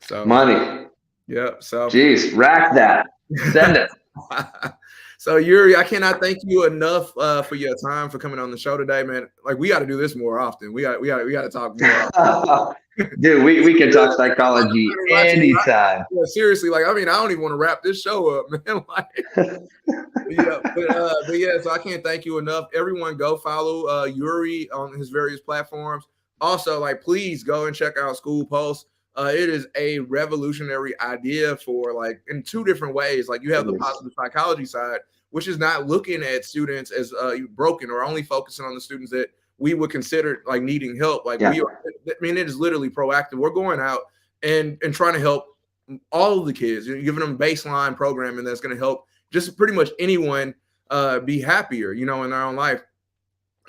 So money. Yeah. So geez, rack that. Send it. So Iuri, I cannot thank you enough for your time, for coming on the show today, man. Like we got to do this more often. We got to talk more. Dude, we can talk psychology anytime. Yeah, seriously, like I mean, I don't even want to wrap this show up, man. Like, but yeah, so I can't thank you enough. Everyone, go follow Iuri on his various platforms. Also, like, please go and check out SchoolPulse. It is a revolutionary idea for like in two different ways. Like you have the positive psychology side, which is not looking at students as broken or only focusing on the students that we would consider like needing help. Like we are, I mean, it is literally proactive. We're going out and trying to help all of the kids, giving them baseline programming that's going to help just pretty much anyone be happier, you know, in their own life.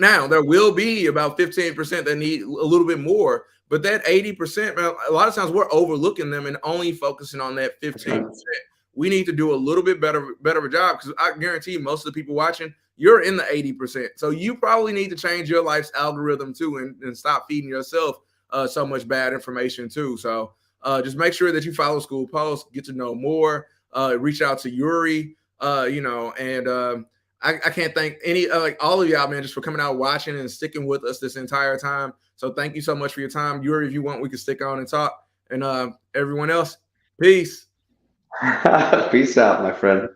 Now, there will be about 15% that need a little bit more, but that 80%, man, a lot of times we're overlooking them and only focusing on that 15%. We need to do a little bit better of a job, because I guarantee most of the people watching, you're in the 80%. So you probably need to change your life's algorithm too, and stop feeding yourself so much bad information too. So just make sure that you follow SchoolPulse, get to know more, reach out to Iuri, you know, and I can't thank like all of y'all, man, just for coming out, watching and sticking with us this entire time. So thank you so much for your time. Iuri, if you want, we can stick on and talk. And everyone else, peace. Peace out, my friend.